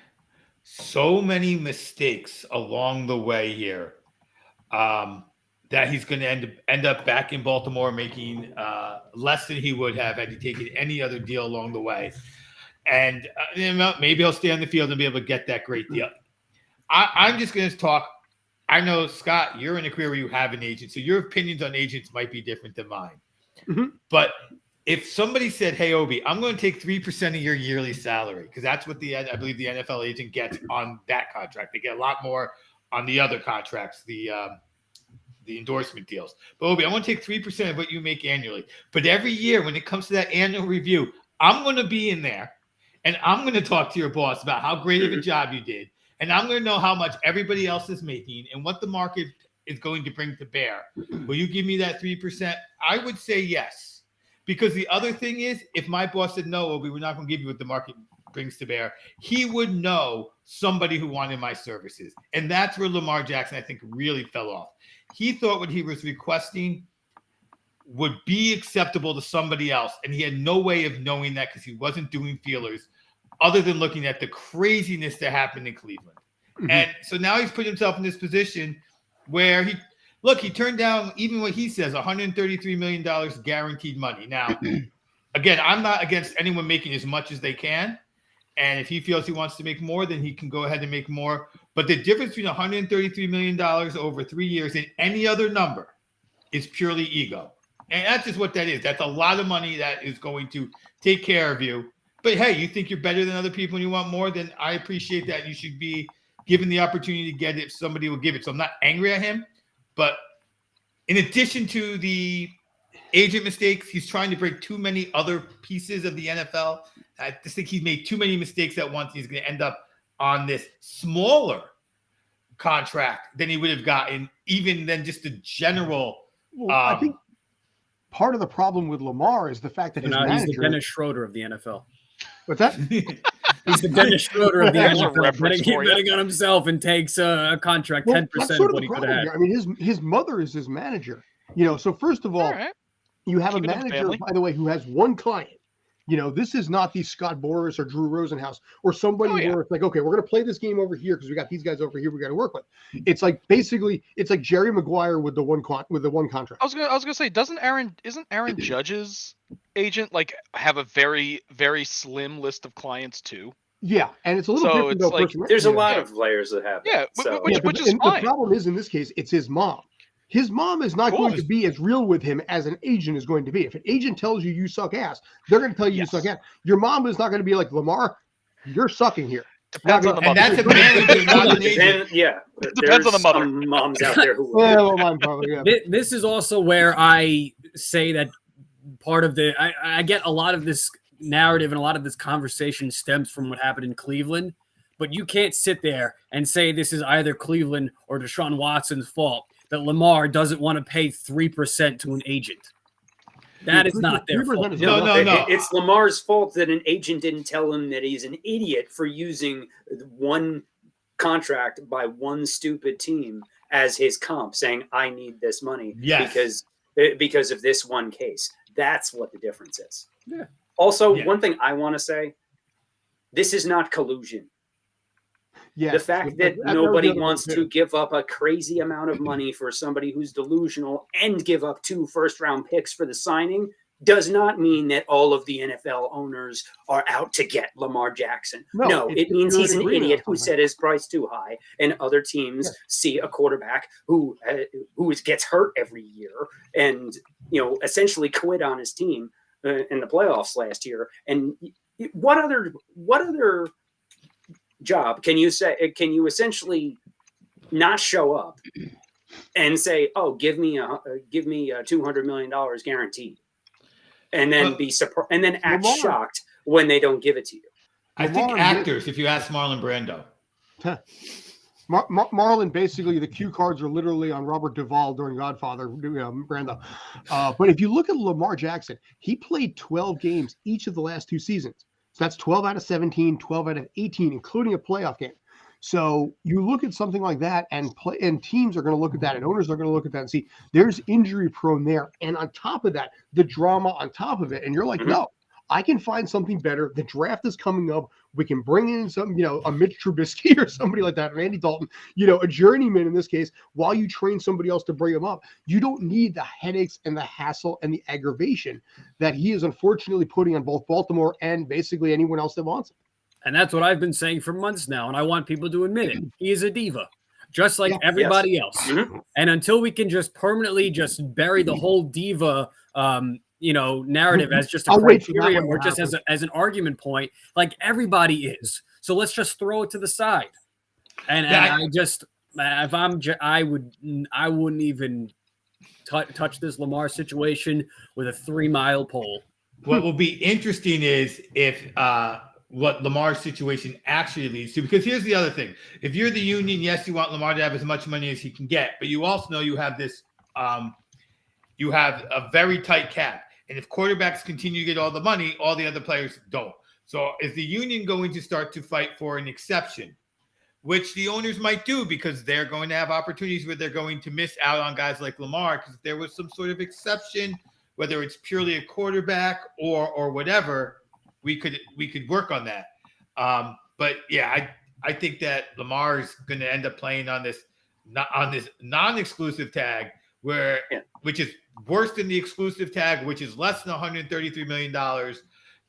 Speaker 5: so many mistakes along the way here that he's going to end up back in Baltimore making less than he would have had he taken any other deal along the way. and maybe he'll stay on the field and be able to get that great deal. I'm just going to talk. I know, Scott, you're in a career where you have an agent, so your opinions on agents might be different than mine.
Speaker 1: Mm-hmm.
Speaker 5: But if somebody said, "Hey, Obie, I'm going to take 3% of your yearly salary," because that's what I believe the NFL agent gets on that contract. They get a lot more on the other contracts, the endorsement deals. But Obie, I want to take 3% of what you make annually. But every year, when it comes to that annual review, I'm going to be in there, and I'm going to talk to your boss about how great of a job you did. And I'm going to know how much everybody else is making and what the market is going to bring to bear. Will you give me that 3%? I would say yes. Because the other thing is, if my boss said, no, Obie, we're not going to give you what the market brings to bear, he would know somebody who wanted my services. And that's where Lamar Jackson, I think, really fell off. He thought what he was requesting would be acceptable to somebody else. And he had no way of knowing that because he wasn't doing feelers other than looking at the craziness that happened in Cleveland. Mm-hmm. And so now he's put himself in this position where he turned down even what he says, $133 million guaranteed money. Now, again, I'm not against anyone making as much as they can. And if he feels he wants to make more, then he can go ahead and make more. But the difference between $133 million over 3 years and any other number is purely ego. And that's just what that is. That's a lot of money that is going to take care of you. But hey, you think you're better than other people and you want more, then I appreciate that. You should be given the opportunity to get it if somebody will give it. So I'm not angry at him. But in addition to the agent mistakes, he's trying to break too many other pieces of the NFL. I just think he's made too many mistakes at once. He's going to end up on this smaller contract than he would have gotten, even than just a general.
Speaker 1: I think part of the problem with Lamar is the fact that his manager,
Speaker 2: he's the Dennis Schroeder of the NFL.
Speaker 1: What's that?
Speaker 2: He's the Dennis Schroeder of the NFL,
Speaker 4: betting
Speaker 2: on himself and takes a contract 10% of what he could have.
Speaker 1: I mean, his mother is his manager. So first of all, you have a manager, by the way, who has one client. This is not the Scott Boras or Drew Rosenhaus or somebody where it's like, okay, we're going to play this game over here because we got these guys over here we got to work with. It's like basically it's like Jerry Maguire with the one contract.
Speaker 4: I was gonna say, isn't Aaron Judge's agent have a very, very slim list of clients too?
Speaker 1: Yeah, and it's a little different though.
Speaker 3: There's a lot of layers that happen.
Speaker 4: Yeah, which is fine.
Speaker 1: The problem is in this case, it's his mom. His mom is not going to be as real with him as an agent is going to be. If an agent tells you you suck ass, they're going to tell you you suck ass. Your mom is not going to be like, Lamar, you're sucking here.
Speaker 4: Depends on the mother.
Speaker 5: And that's a manager, not an agent.
Speaker 4: Depends on the mother.
Speaker 3: Some moms out there who
Speaker 1: mine probably,
Speaker 2: This is also where I say that part of I get a lot of this narrative and a lot of this conversation stems from what happened in Cleveland, but you can't sit there and say this is either Cleveland or Deshaun Watson's fault that Lamar doesn't want to pay 3% to an agent. That is not their fault.
Speaker 5: No.
Speaker 3: It's Lamar's fault that an agent didn't tell him that he's an idiot for using one contract by one stupid team as his comp, saying, I need this money because of this one case. That's what the difference is.
Speaker 2: Yeah.
Speaker 3: Also, one thing I want to say, this is not collusion.
Speaker 1: Yes.
Speaker 3: The fact that nobody wants to give up a crazy amount of money for somebody who's delusional and give up 2 first-round picks for the signing does not mean that all of the NFL owners are out to get Lamar Jackson. No, it means he's an idiot who set his price too high, and other teams see a quarterback who gets hurt every year and essentially quit on his team in the playoffs last year. And what other job can you essentially not show up and say, oh, give me $200 million guaranteed, and then be surprised and then act shocked when they don't give it to you?
Speaker 5: I think actors, if you ask Marlon Brando.
Speaker 1: Marlon, basically the cue cards are literally on Robert Duvall during Godfather, Brando. But if you look at Lamar Jackson, he played 12 games each of the last 2 seasons. So that's 12 out of 17, 12 out of 18, including a playoff game. So you look at something like that, and teams are going to look at that, and owners are going to look at that and see there's injury prone there. And on top of that, the drama on top of it. And you're like, no, I can find something better. The draft is coming up. We can bring in some, a Mitch Trubisky or somebody like that, Randy Dalton, a journeyman in this case, while you train somebody else to bring him up. You don't need the headaches and the hassle and the aggravation that he is unfortunately putting on both Baltimore and basically anyone else that wants him.
Speaker 2: And that's what I've been saying for months now, and I want people to admit it. He is a diva, just like everybody else.
Speaker 3: Mm-hmm.
Speaker 2: And until we can just permanently just bury the whole diva narrative as just a criteria or just as an argument point, like everybody is. So let's just throw it to the side. And I wouldn't even touch this Lamar situation with a 3-mile pole.
Speaker 5: What will be interesting is if what Lamar's situation actually leads to, because here's the other thing. If you're the union, yes, you want Lamar to have as much money as he can get, but you also know you have this you have a very tight cap. And if quarterbacks continue to get all the money, all the other players don't. So is the union going to start to fight for an exception, which the owners might do because they're going to have opportunities where they're going to miss out on guys like Lamar? Because if there was some sort of exception, whether it's purely a quarterback or whatever, we could work on that. But yeah, I think that Lamar is going to end up playing on this non-exclusive tag, which is worse than the exclusive tag, which is less than $133 million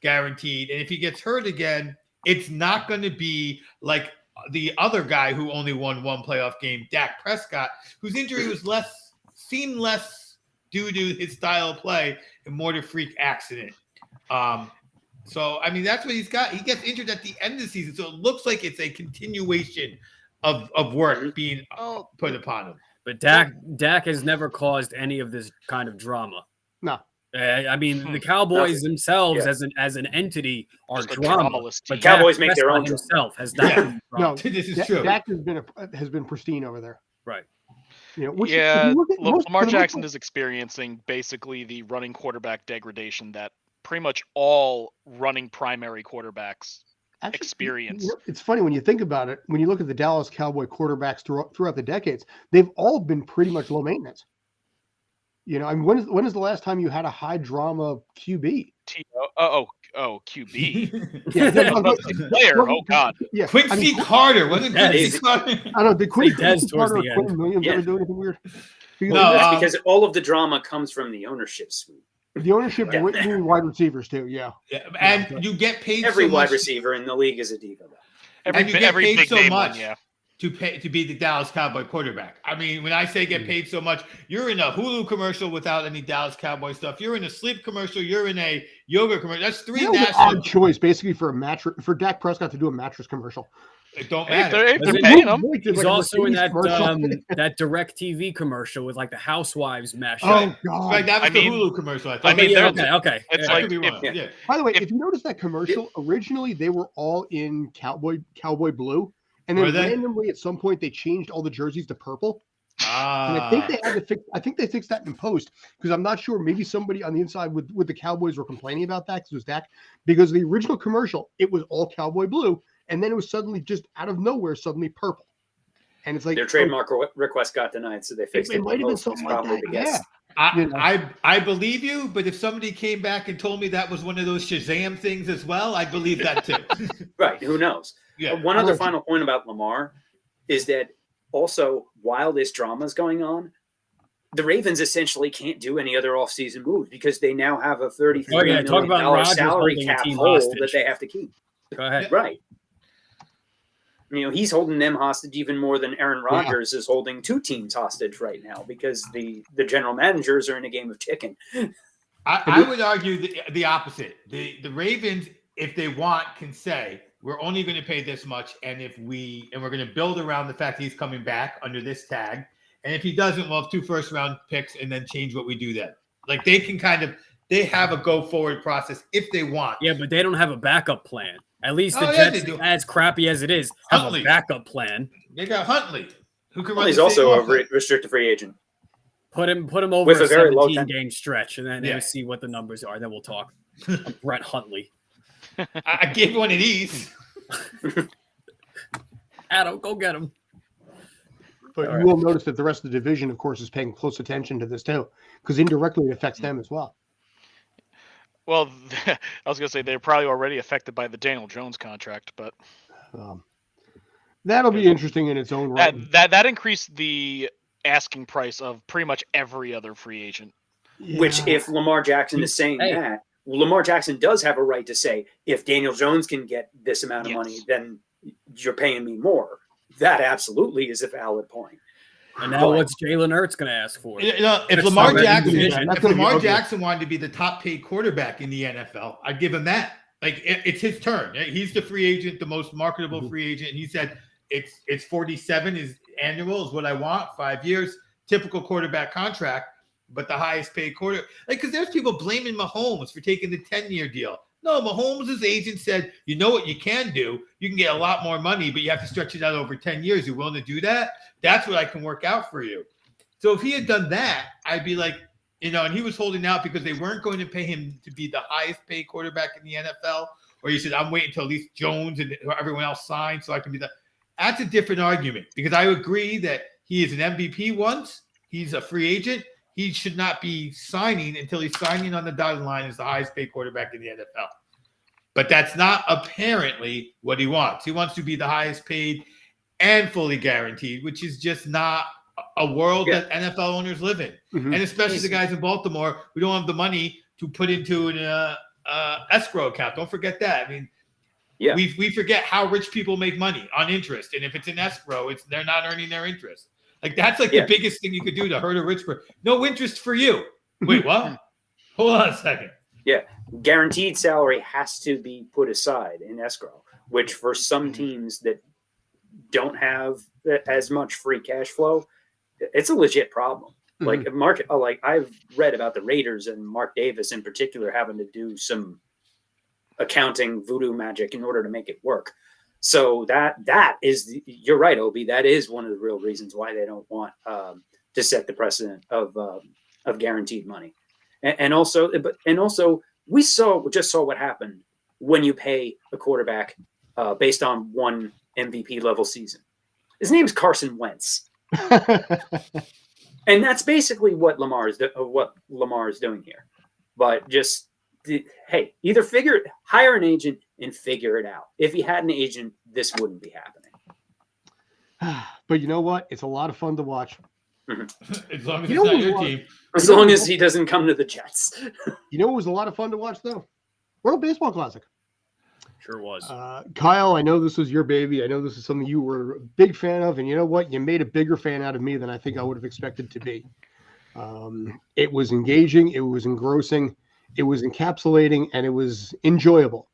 Speaker 5: guaranteed. And if he gets hurt again, it's not going to be like the other guy who only won one playoff game, Dak Prescott, whose injury was seemed less due to his style of play and more to freak accident. So, I mean, that's what he's got. He gets injured at the end of the season. So it looks like it's a continuation of work being put upon him.
Speaker 2: But Dak has never caused any of this kind of drama.
Speaker 1: No.
Speaker 2: I mean, the Cowboys themselves as an entity are drama.
Speaker 3: But Cowboys make their own
Speaker 2: himself has not.
Speaker 1: No,
Speaker 5: this is true.
Speaker 1: Dak has been pristine over there.
Speaker 2: Right.
Speaker 4: Lamar Jackson is experiencing basically the running quarterback degradation that pretty much all running primary quarterbacks experience.
Speaker 1: It's funny when you think about it. When you look at the Dallas Cowboy quarterbacks throughout the decades, they've all been pretty much low maintenance. I mean, when is the last time you had a high drama QB?
Speaker 4: QB.
Speaker 1: Yeah,
Speaker 4: player. Oh God.
Speaker 1: Yeah,
Speaker 5: Quincy Carter wasn't Quincy Carter.
Speaker 1: I don't know. Did Quincy Carter or
Speaker 2: Quinn
Speaker 1: Williams ever do anything weird?
Speaker 3: That's because all of the drama comes from the ownership suite.
Speaker 1: The ownership, wide receivers too. Yeah.
Speaker 5: And you get paid.
Speaker 3: Every wide receiver in the league is a diva.
Speaker 5: Every big so much. One, to be the Dallas Cowboy quarterback. I mean, when I say get paid so much, you're in a Hulu commercial without any Dallas Cowboy stuff. You're in a sleep commercial. You're in a yoga commercial. That's three national
Speaker 1: choice basically for Dak Prescott to do a mattress commercial.
Speaker 5: It don't matter.
Speaker 4: If they're paying him.
Speaker 2: He's also in that Direct TV commercial with like the housewives mash.
Speaker 1: Oh God!
Speaker 5: Like that was the Hulu commercial.
Speaker 2: Okay.
Speaker 5: It's
Speaker 1: By the way, if you notice that commercial, originally they were all in cowboy blue. And then randomly, at some point, they changed all the jerseys to purple. And I think they had to fix. I think they fixed that in post because I'm not sure. Maybe somebody on the inside with the Cowboys were complaining about that because it was Dak. Because the original commercial, it was all cowboy blue, and then it was suddenly just out of nowhere, suddenly purple. And it's like
Speaker 3: their trademark request got denied, so they fixed it.
Speaker 1: It might have been something like that. Yeah.
Speaker 5: I believe you, but if somebody came back and told me that was one of those Shazam things as well, I believe that too.
Speaker 3: Right? Who knows? Yeah. One other final point about Lamar is that also while this drama is going on, the Ravens essentially can't do any other offseason moves because they now have a $33 million salary cap hole that they have to keep.
Speaker 2: Go ahead.
Speaker 3: Right. He's holding them hostage even more than Aaron Rodgers is holding two teams hostage right now because the general managers are in a game of chicken.
Speaker 5: I would argue the opposite. The Ravens, if they want, can say we're only going to pay this much, and we're going to build around the fact that he's coming back under this tag. And if he doesn't, we'll have 2 first-round picks and then change what we do then. Like they can they have a go-forward process if they want.
Speaker 2: Yeah, but they don't have a backup plan. At least the Jets, as crappy as it is, have a backup plan.
Speaker 5: They got Huntley, who can run.
Speaker 3: He's also a restricted free agent.
Speaker 2: Put him over
Speaker 3: with
Speaker 2: a 17-game stretch, and then see what the numbers are. Then we'll talk. Brett Huntley.
Speaker 5: I gave one of these.
Speaker 2: Adam, go get him.
Speaker 1: But you will notice that the rest of the division, of course, is paying close attention to this too, because indirectly it affects them as well.
Speaker 4: Well, I was gonna say they're probably already affected by the Daniel Jones contract, but
Speaker 1: That'll be interesting in its own right.
Speaker 4: that increased the asking price of pretty much every other free agent.
Speaker 1: Yeah.
Speaker 3: Which, if Lamar Jackson is saying that, Lamar Jackson does have a right to say, if Daniel Jones can get this amount of money, then you're paying me more. That absolutely is a valid point.
Speaker 2: And now what's Jalen Hurts going to ask for?
Speaker 5: If Lamar Jackson wanted to be the top paid quarterback in the NFL, I'd give him that. Like it's his turn. He's the free agent, the most marketable free agent. And he said it's 47 is annual is what I want, 5 years, typical quarterback contract, but the highest paid quarter. Like, because there's people blaming Mahomes for taking the 10-year deal. No, Mahomes' agent said, you know what you can do? You can get a lot more money, but you have to stretch it out over 10 years. You willing to do that? That's what I can work out for you. So if he had done that, I'd be like, and he was holding out because they weren't going to pay him to be the highest paid quarterback in the NFL. Or he said, I'm waiting until at least Jones and everyone else signs so I can be the. That's a different argument because I agree that he is an MVP once. He's a free agent. He should not be signing until he's signing on the dotted line as the highest paid quarterback in the NFL. But that's not apparently what he wants. He wants to be the highest paid and fully guaranteed, which is just not a world that NFL owners live in. Mm-hmm. And especially the guys in Baltimore who don't have the money to put into an escrow account. Don't forget that. I mean, we forget how rich people make money on interest. And if it's an escrow, they're not earning their interest. Like that's the biggest thing you could do to hurt a rich person. No interest for you. Wait, what? Hold on a second.
Speaker 3: Yeah. Guaranteed salary has to be put aside in escrow, which for some teams that don't have as much free cash flow, it's a legit problem. Mm-hmm. Like I've read about the Raiders and Mark Davis in particular having to do some accounting voodoo magic in order to make it work. So that is, you're right, Obie. That is one of the real reasons why they don't want to set the precedent of guaranteed money, and also we just saw what happened when you pay a quarterback based on one MVP level season. His name's Carson Wentz, and that's basically what Lamar is doing here. But just either hire an agent and figure it out. If he had an agent, this wouldn't be happening.
Speaker 1: But you know what? It's a lot of fun to watch.
Speaker 3: Mm-hmm.
Speaker 5: As long as it's not your team.
Speaker 3: As long as he doesn't come to the Jets.
Speaker 1: You know what was a lot of fun to watch, though? World Baseball Classic.
Speaker 2: Sure was.
Speaker 1: Kyle, I know this was your baby. I know this is something you were a big fan of. And you know what? You made a bigger fan out of me than I think I would have expected to be. It was engaging. It was engrossing. It was encapsulating. And it was enjoyable.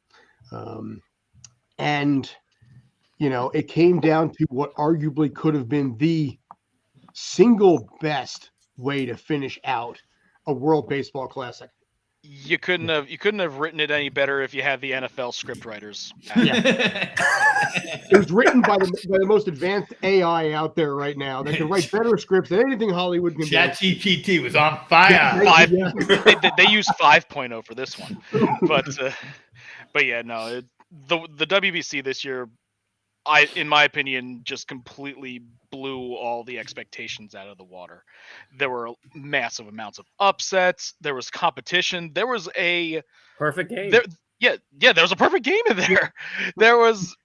Speaker 1: And, it came down to what arguably could have been the single best way to finish out a World Baseball Classic.
Speaker 4: You couldn't have written it any better if you had the NFL script writers.
Speaker 1: Yeah. It was written by the most advanced AI out there right now that can write better scripts than anything Hollywood can do.
Speaker 5: ChatGPT was on fire.
Speaker 4: They used 5.0 for this one, but yeah, no. The WBC this year, in my opinion, just completely blew all the expectations out of the water. There were massive amounts of upsets. There was competition. There was a
Speaker 2: perfect game.
Speaker 4: There was a perfect game in there. There was,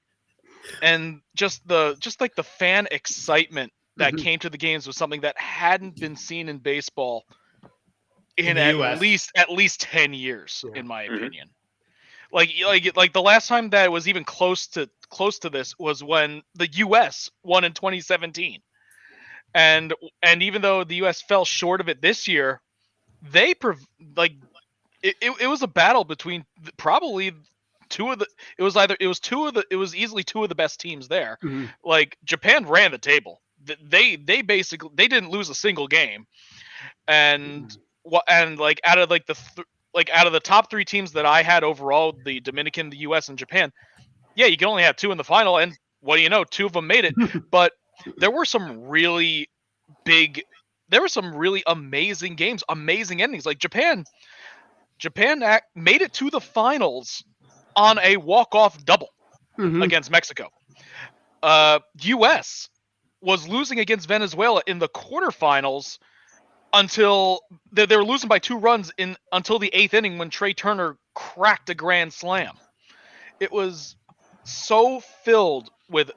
Speaker 4: and just like the fan excitement that came to the games was something that hadn't been seen in baseball in at least 10 years, in my opinion. Like the last time that it was even close to this was when the U.S. won in 2017, and even though the U.S. fell short of it this year, it was a battle between probably two of the. It was easily two of the best teams there. Mm-hmm. Like Japan ran the table. They basically didn't lose a single game, and like out of out of the top three teams that I had overall, the Dominican, the U.S., and Japan, you can only have two in the final, and what do you know? Two of them made it. But there were some really amazing games, amazing endings. Like Japan made it to the finals on a walk-off double against Mexico. U.S. was losing against Venezuela in the quarterfinals until they were losing by 2 runs until the 8th inning when Trey Turner cracked a grand slam. It was so filled with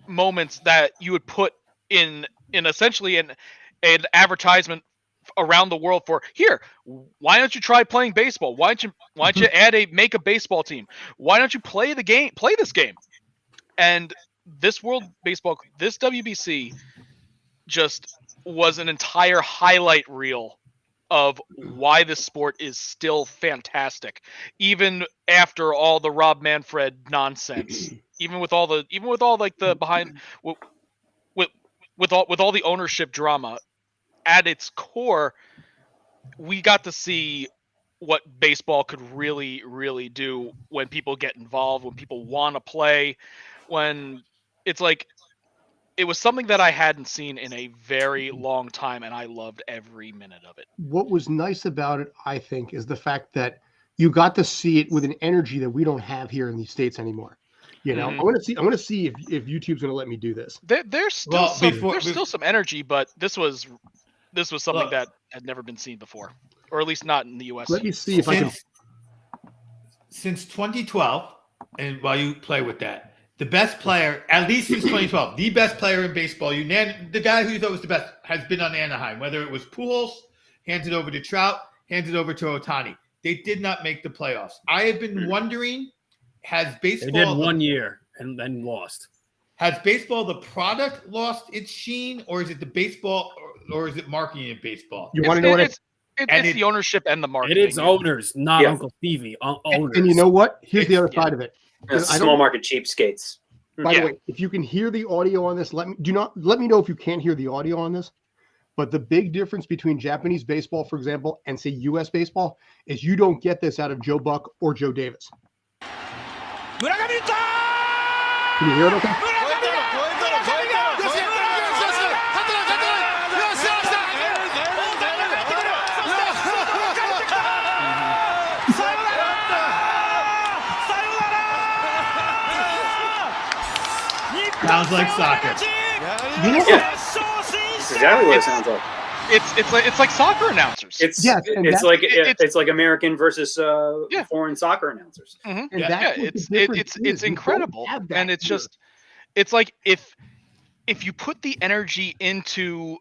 Speaker 4: moments that you would put in essentially an advertisement around the world for, here, why don't you try playing baseball? Why don't you make a baseball team? Why don't you play this game? And this WBC just was an entire highlight reel of why this sport is still fantastic, even after all the Rob Manfred nonsense, even with all like the behind with all the ownership drama. At its core, we got to see what baseball could really, really do when people get involved, when people want to play, when it's like, it was something that I hadn't seen in a very long time, and I loved every minute of it.
Speaker 1: What was nice about it, I think, is the fact that you got to see it with an energy that we don't have here in these States anymore. You know, I want to see if YouTube's going to let me do this.
Speaker 4: There's still some energy, but this was something that had never been seen before, or at least not in the U.S.
Speaker 1: Let me see if I can.
Speaker 5: Since 2012, and while you play with that, the best player, at least since 2012, the best player in baseball, the guy who you thought was the best, has been on Anaheim. Whether it was Pujols, handed over to Trout, handed over to Ohtani. They did not make the playoffs. I have been wondering, has baseball...
Speaker 2: They did 1 year and then lost.
Speaker 5: Has baseball, the product, lost its sheen, or is it the baseball, or is it marketing in baseball?
Speaker 1: You want to know what
Speaker 4: it's the ownership and the marketing.
Speaker 2: It is owners, not Uncle Stevie. Owners.
Speaker 1: And you know what? Here's the other side of it.
Speaker 3: Small market cheapskates.
Speaker 1: By the way, if you can hear the audio on this, let me know if you can't hear the audio on this. But the big difference between Japanese baseball, for example, and say U.S. baseball is you don't get this out of Joe Buck or Joe Davis. Can you hear it okay?
Speaker 5: Sounds like soccer.
Speaker 3: That's exactly what it sounds like.
Speaker 4: It's like soccer announcers.
Speaker 3: It's like American versus foreign soccer announcers.
Speaker 4: Mm-hmm. It's incredible, and it's like if you put the energy into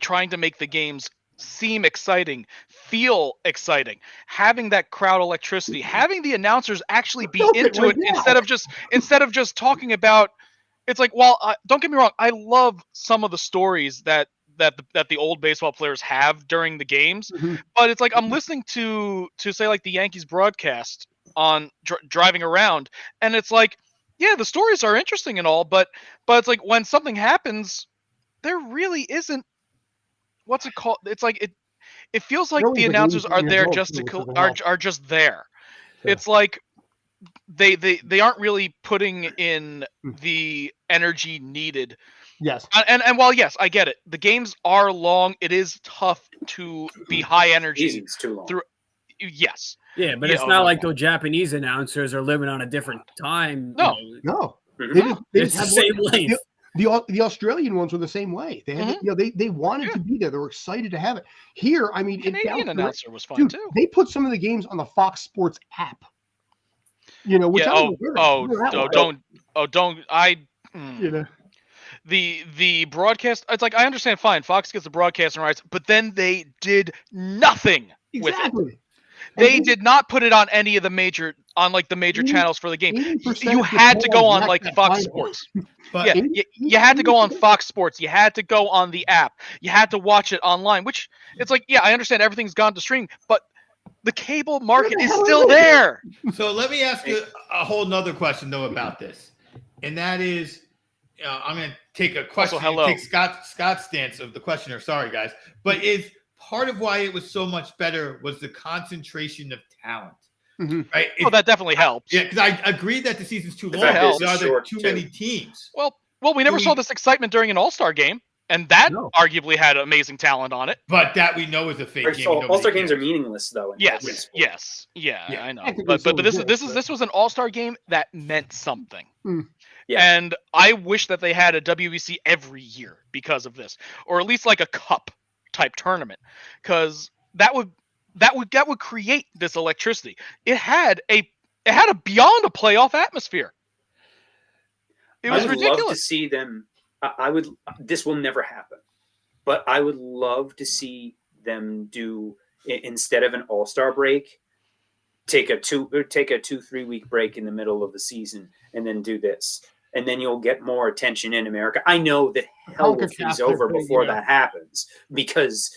Speaker 4: trying to make the games seem exciting, feel exciting, having that crowd electricity, having the announcers actually be into it instead of just talking about. It's like, don't get me wrong, I love some of the stories that the old baseball players have during the games, but it's like I'm listening to say like the Yankees broadcast on driving around, and it's like, yeah, the stories are interesting and all, but it's like when something happens, there really isn't. What's it called? It's like it feels like the announcers are there just are just there. Yeah. It's like they aren't really putting in the energy needed.
Speaker 1: Yes.
Speaker 4: And while yes, I get it. The games are long. It is tough to be high energy.
Speaker 3: It's too long.
Speaker 4: Yes.
Speaker 2: Yeah, but it's not like those Japanese announcers are living on a different time.
Speaker 1: No.
Speaker 2: They just have the same length.
Speaker 1: The Australian ones were the same way. They had, they wanted to be there. They were excited to have it. Here, I mean,
Speaker 4: Canadian announcer was fun too.
Speaker 1: They put some of the games on the Fox Sports app. You know, which
Speaker 4: the broadcast. It's like I understand. Fine, Fox gets the broadcasting rights, but then they did nothing with it. They did not put it on any of the major channels for the game. You had to go on like Fox Sports. But you had to go on Fox Sports. You had to go on the app. You had to watch it online. Which it's like, yeah, I understand everything's gone to stream, but the cable market is still there.
Speaker 5: So let me ask you a whole nother question though about this, and that is, I'm going to take a question. Take Scott's stance of the questioner. Sorry, guys, but is part of why it was so much better was the concentration of talent, right?
Speaker 4: That definitely helps.
Speaker 5: Yeah, because I agree that the season's too long. There are too many teams.
Speaker 4: Well, we never saw this excitement during an All-Star game, and that arguably had amazing talent on it.
Speaker 5: But that we know is a fake game.
Speaker 3: All-Star games are meaningless, though.
Speaker 4: Yes, I know. But this was an All-Star game that meant something. Yeah. And I wish that they had a WBC every year because of this, or at least like a cup type tournament, because that would create this electricity. It had a beyond a playoff atmosphere. It was
Speaker 3: I would
Speaker 4: ridiculous.
Speaker 3: love to see them. I would. This will never happen, but I would love to see them do, instead of an All-Star break, take a 2-3 week break in the middle of the season and then do this, and then you'll get more attention in America. I know that hell will freeze over before that happens, because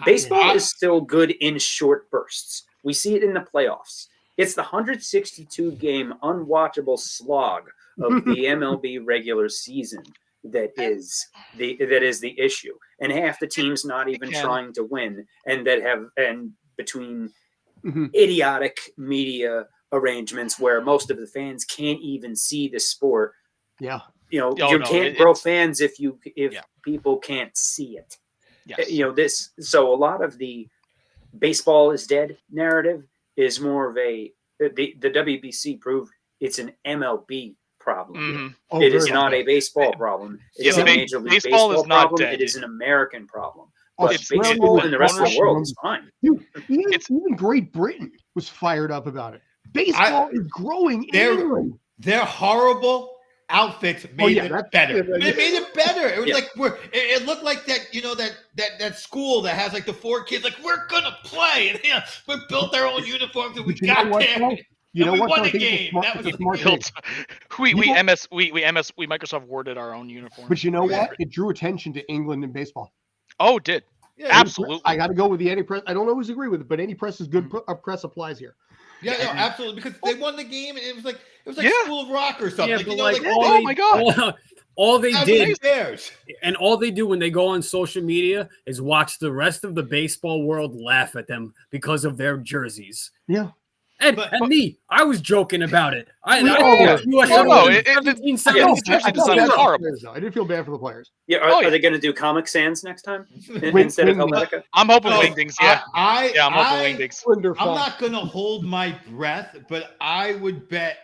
Speaker 3: baseball is still good in short bursts. We see it in the playoffs. It's the 162 game unwatchable slog of the MLB regular season that is the issue, and half the teams not even trying to win, and between idiotic media arrangements where most of the fans can't even see the sport.
Speaker 1: Yeah,
Speaker 3: you can't grow fans if people can't see it.
Speaker 4: Yes.
Speaker 3: So a lot of the baseball is dead narrative is more of the WBC proved it's an MLB problem.
Speaker 4: Mm-hmm.
Speaker 3: It is not a baseball problem. It is a Major League Baseball
Speaker 4: is not
Speaker 3: problem.
Speaker 4: Dead.
Speaker 3: It is an American problem.
Speaker 1: But
Speaker 3: baseball in the rest of the world is fine.
Speaker 1: Dude, even Great Britain was fired up about it. Baseball is growing in England.
Speaker 5: Their horrible outfits made it better. It made it better. It was like it looked like that school that has like the 4 kids, like, we're gonna play, and we built our own uniforms and we got there. We won a game. That was
Speaker 1: smart.
Speaker 4: We Microsoft Worded our own uniform.
Speaker 1: But you know what? It drew attention to England in baseball.
Speaker 4: Oh, it did. Yeah, absolutely.
Speaker 1: I got to go with the anti-press. I don't always agree with it, but anti-press is good. Press applies here.
Speaker 5: Yeah, no, absolutely. Because they won the game, and it was like School of Rock or something.
Speaker 4: Oh my god!
Speaker 2: All they did,
Speaker 5: theirs.
Speaker 2: And all they do when they go on social media is watch the rest of the baseball world laugh at them because of their jerseys.
Speaker 1: Yeah.
Speaker 2: And me, I was joking about it. I didn't
Speaker 1: feel bad for the players.
Speaker 3: Yeah, are they going to do Comic Sans next time instead of Helvetica?
Speaker 4: I'm hoping Wingdings. Yeah, I'm hoping Wingdings.
Speaker 5: I'm not going to hold my breath, but I would bet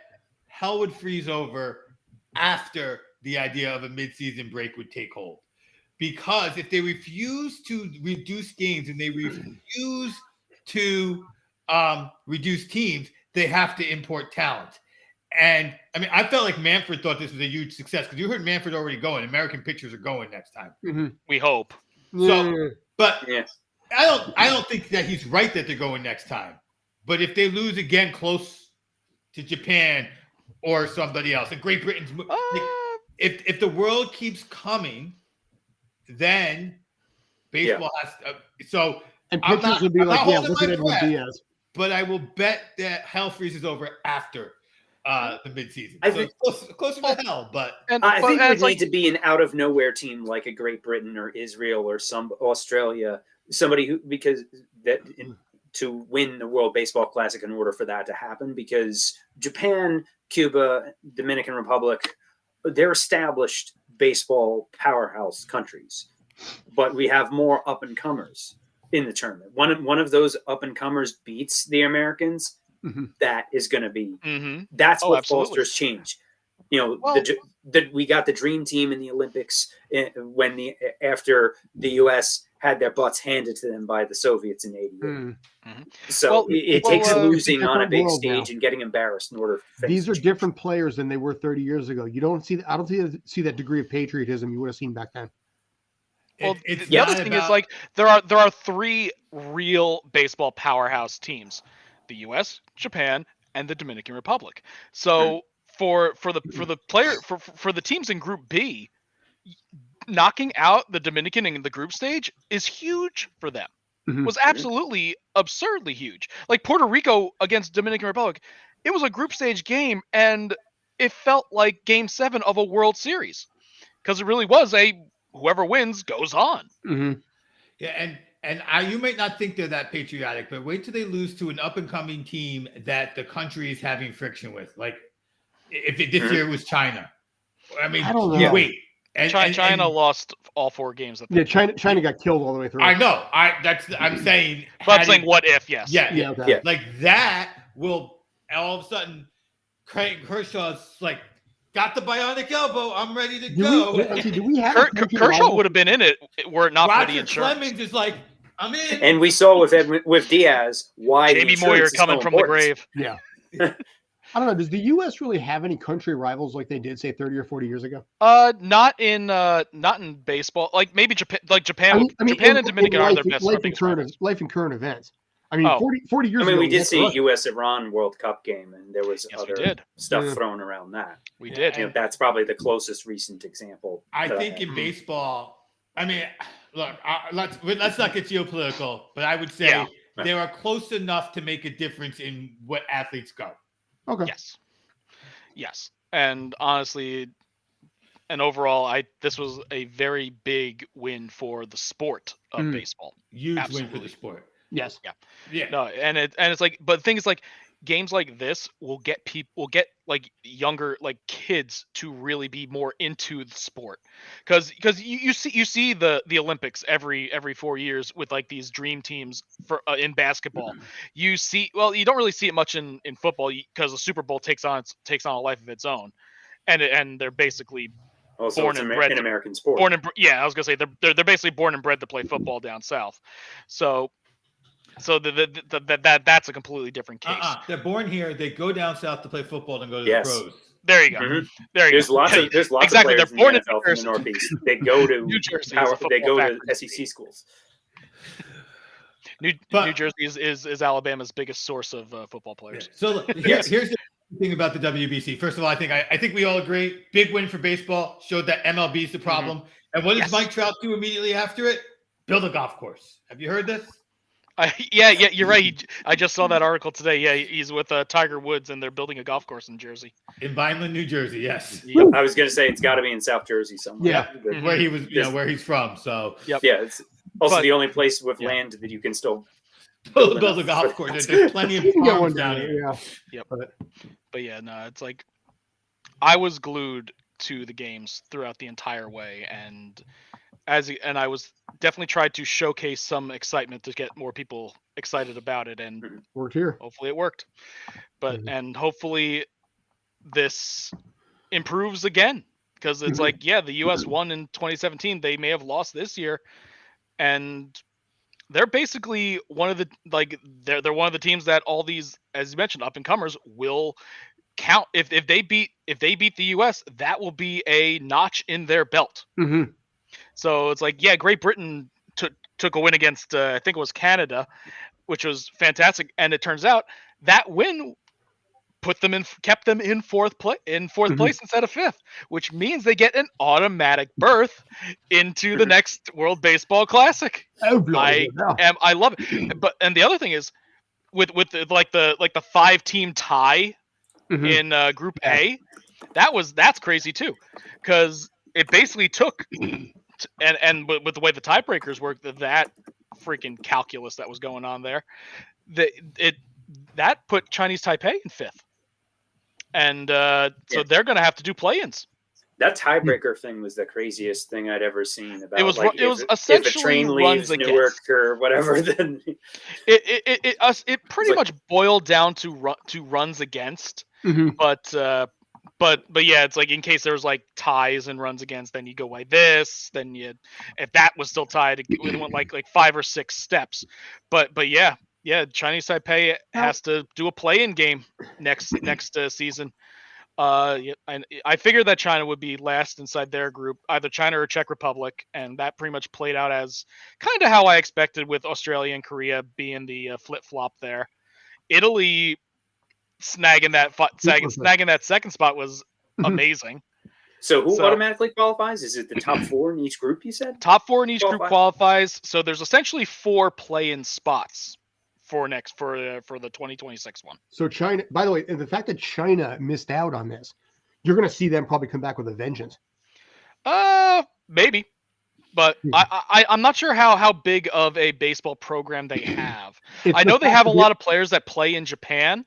Speaker 5: hell would freeze over after the idea of a midseason break would take hold. Because if they refuse to reduce games and they refuse to reduce teams, they have to import talent. And I mean, I felt like Manfred thought this was a huge success, because you heard Manfred already going. American pitchers are going next time.
Speaker 1: Mm-hmm.
Speaker 4: We hope.
Speaker 5: So, but I don't think that he's right that they're going next time. But if they lose again close to Japan or somebody else, and Great Britain's if the world keeps coming, then baseball has to, so.
Speaker 1: And pitchers would be like, look at Edwin Diaz.
Speaker 5: But I will bet that hell freezes over after the midseason.
Speaker 3: I think
Speaker 5: closer to hell, but
Speaker 3: I think we need to be an out of nowhere team like a Great Britain or Israel or some Australia, somebody who to win the World Baseball Classic in order for that to happen, because Japan, Cuba, Dominican Republic, they're established baseball powerhouse countries, but we have more up and comers in the tournament. One of those up and comers beats the Americans. That is going to be that's what fosters change. We got the dream team in the Olympics after the U.S. had their butts handed to them by the Soviets in '88. So it takes losing on a big stage and getting embarrassed in order.
Speaker 1: These are different players than they were 30 years ago. You don't see. I don't see that degree of patriotism you would have seen back then.
Speaker 4: Well, the other thing is, like, there are 3 real baseball powerhouse teams: the U.S., Japan, and the Dominican Republic. So for the teams in Group B, knocking out the Dominican in the group stage is huge for them. Was absolutely absurdly huge. Like Puerto Rico against Dominican Republic, it was a group stage game, and it felt like Game 7 of a World Series, because it really was whoever wins goes on.
Speaker 5: Yeah, and you might not think they're that patriotic, but wait till they lose to an up and coming team that the country is having friction with. Like if this year was China, I mean,
Speaker 1: I don't know.
Speaker 5: Wait. And
Speaker 4: China lost all 4 games.
Speaker 1: China got killed all the way through.
Speaker 5: I know. I'm saying.
Speaker 4: But I'm saying, what if? Yes.
Speaker 5: Yeah. Like that will all of a sudden. Craig Kershaw's like got the bionic elbow. I'm ready to
Speaker 1: Do
Speaker 5: go.
Speaker 1: do we have a country
Speaker 4: Kershaw
Speaker 1: rival?
Speaker 4: would have been in it were it not for the
Speaker 5: Roger
Speaker 4: insurance.
Speaker 5: Clemens is like, I'm in.
Speaker 3: And we saw with Diaz why the
Speaker 4: Jamie
Speaker 3: insurance
Speaker 4: Moyer
Speaker 3: is
Speaker 4: coming
Speaker 3: so
Speaker 4: from the
Speaker 3: important.
Speaker 4: grave.
Speaker 1: Yeah. I don't know. Does the U.S. really have any country rivals like they did, say, 30 or 40 years ago?
Speaker 4: Not in baseball. Like maybe Japan. Like Japan. Japan and Dominican are their best.
Speaker 1: Life and current events. I mean,
Speaker 4: Oh.
Speaker 1: 40 years
Speaker 3: I mean,
Speaker 1: ago.
Speaker 3: we did see a U.S.-Iran World Cup game, and there was
Speaker 4: Yes, we
Speaker 3: other
Speaker 4: did.
Speaker 3: stuff
Speaker 1: Yeah.
Speaker 3: thrown around that.
Speaker 4: We did.
Speaker 3: You know, that's probably the closest recent example.
Speaker 5: I
Speaker 3: that
Speaker 5: think
Speaker 3: have.
Speaker 5: in baseball, I mean, look, let's not get geopolitical, but I would say they are close enough to make a difference in what athletes go.
Speaker 1: Okay.
Speaker 4: Yes. And honestly, and overall, this was a very big win for the sport of baseball.
Speaker 5: Huge
Speaker 4: Absolutely.
Speaker 5: win for the sport.
Speaker 1: Yes.
Speaker 5: Yeah.
Speaker 4: No, and it's like, but the thing is, like, games like this will get like younger, like kids to really be more into the sport, because you see the Olympics every 4 years with like these dream teams for in basketball. You don't really see it much in football because the Super Bowl takes on a life of its own, and they're basically
Speaker 3: Also,
Speaker 4: born
Speaker 3: it's
Speaker 4: and bred
Speaker 3: an American sport.
Speaker 4: I was gonna say they're basically born and bred to play football down south, so that's a completely different case.
Speaker 5: They're born here. They go down south to play football and go to
Speaker 3: Yes.
Speaker 5: the pros.
Speaker 4: There you go.
Speaker 3: Mhm.
Speaker 4: There you
Speaker 3: There's
Speaker 4: go.
Speaker 3: lots of
Speaker 4: Exactly,
Speaker 3: players
Speaker 4: they're born
Speaker 3: in
Speaker 4: in
Speaker 3: the NFL from the
Speaker 4: Jersey.
Speaker 3: Northeast. They go to
Speaker 4: New Jersey is a
Speaker 3: they
Speaker 4: football
Speaker 3: go
Speaker 4: factory.
Speaker 3: to SEC schools.
Speaker 4: New Jersey is Alabama's biggest source of football players.
Speaker 5: So look, here's the thing about the WBC. First of all, I think we all agree. Big win for baseball. Showed that MLB is the problem. And what does Mike Trout do immediately after it? Build a golf course. Have you heard this?
Speaker 4: Yeah, you're right. I just saw that article today. Yeah, he's with Tiger Woods, and they're building a golf course in Jersey.
Speaker 5: In Vineland, New Jersey, yes.
Speaker 3: I was going to say it's got to be in South Jersey somewhere.
Speaker 1: Yeah.
Speaker 5: Where he was, where he's from. So
Speaker 4: Yep.
Speaker 3: Yeah, it's also the only place with land that you can still
Speaker 5: build a golf course. There's plenty of farms down here.
Speaker 1: Yeah.
Speaker 4: Yep. But yeah, no, it's like I was glued to the games throughout the entire way, and I was definitely tried to showcase some excitement to get more people excited about it, and
Speaker 1: Worked here.
Speaker 4: hopefully it worked. But and hopefully this improves again, because it's like, yeah, the US won in 2017. They may have lost this year, and they're basically one of the they're one of the teams that all these, as you mentioned, up and comers will count. If they beat the US, that will be a notch in their belt.
Speaker 1: Mm-hmm.
Speaker 4: So it's like, yeah, Great Britain took a win against I think it was Canada, which was fantastic, and it turns out that win kept them in fourth place instead of fifth, which means they get an automatic berth into the next World Baseball Classic. I love it. But and the other thing is with the 5-team tie in Group A, that's crazy too, because it basically took and with the way the tiebreakers work, that freaking calculus that was going on there, that put Chinese Taipei in fifth. And so they're going to have to do play-ins.
Speaker 3: That tiebreaker thing was the craziest thing I'd ever seen. About
Speaker 4: it was essentially
Speaker 3: if a train leaves Newark or whatever, then
Speaker 4: it pretty much boiled down to runs against. But yeah, it's like in case there was like ties and runs against, then you go like this. Then if that was still tied, it went like 5 or 6 steps. But yeah, Chinese Taipei has to do a play-in game next season. I figured that China would be last inside their group, either China or Czech Republic, and that pretty much played out as kind of how I expected, with Australia and Korea being the flip-flop there. Italy snagging that second spot was amazing.
Speaker 3: So who automatically qualifies? Is it the top 4 in each group, you said?
Speaker 4: Top 4 in each group qualifies. So there's essentially 4 play-in spots for the 2026 one.
Speaker 1: So China, by the way, the fact that China missed out on this, you're going to see them probably come back with a vengeance.
Speaker 4: Maybe. But I'm not sure how big of a baseball program they have. I know they have a lot of players that play in Japan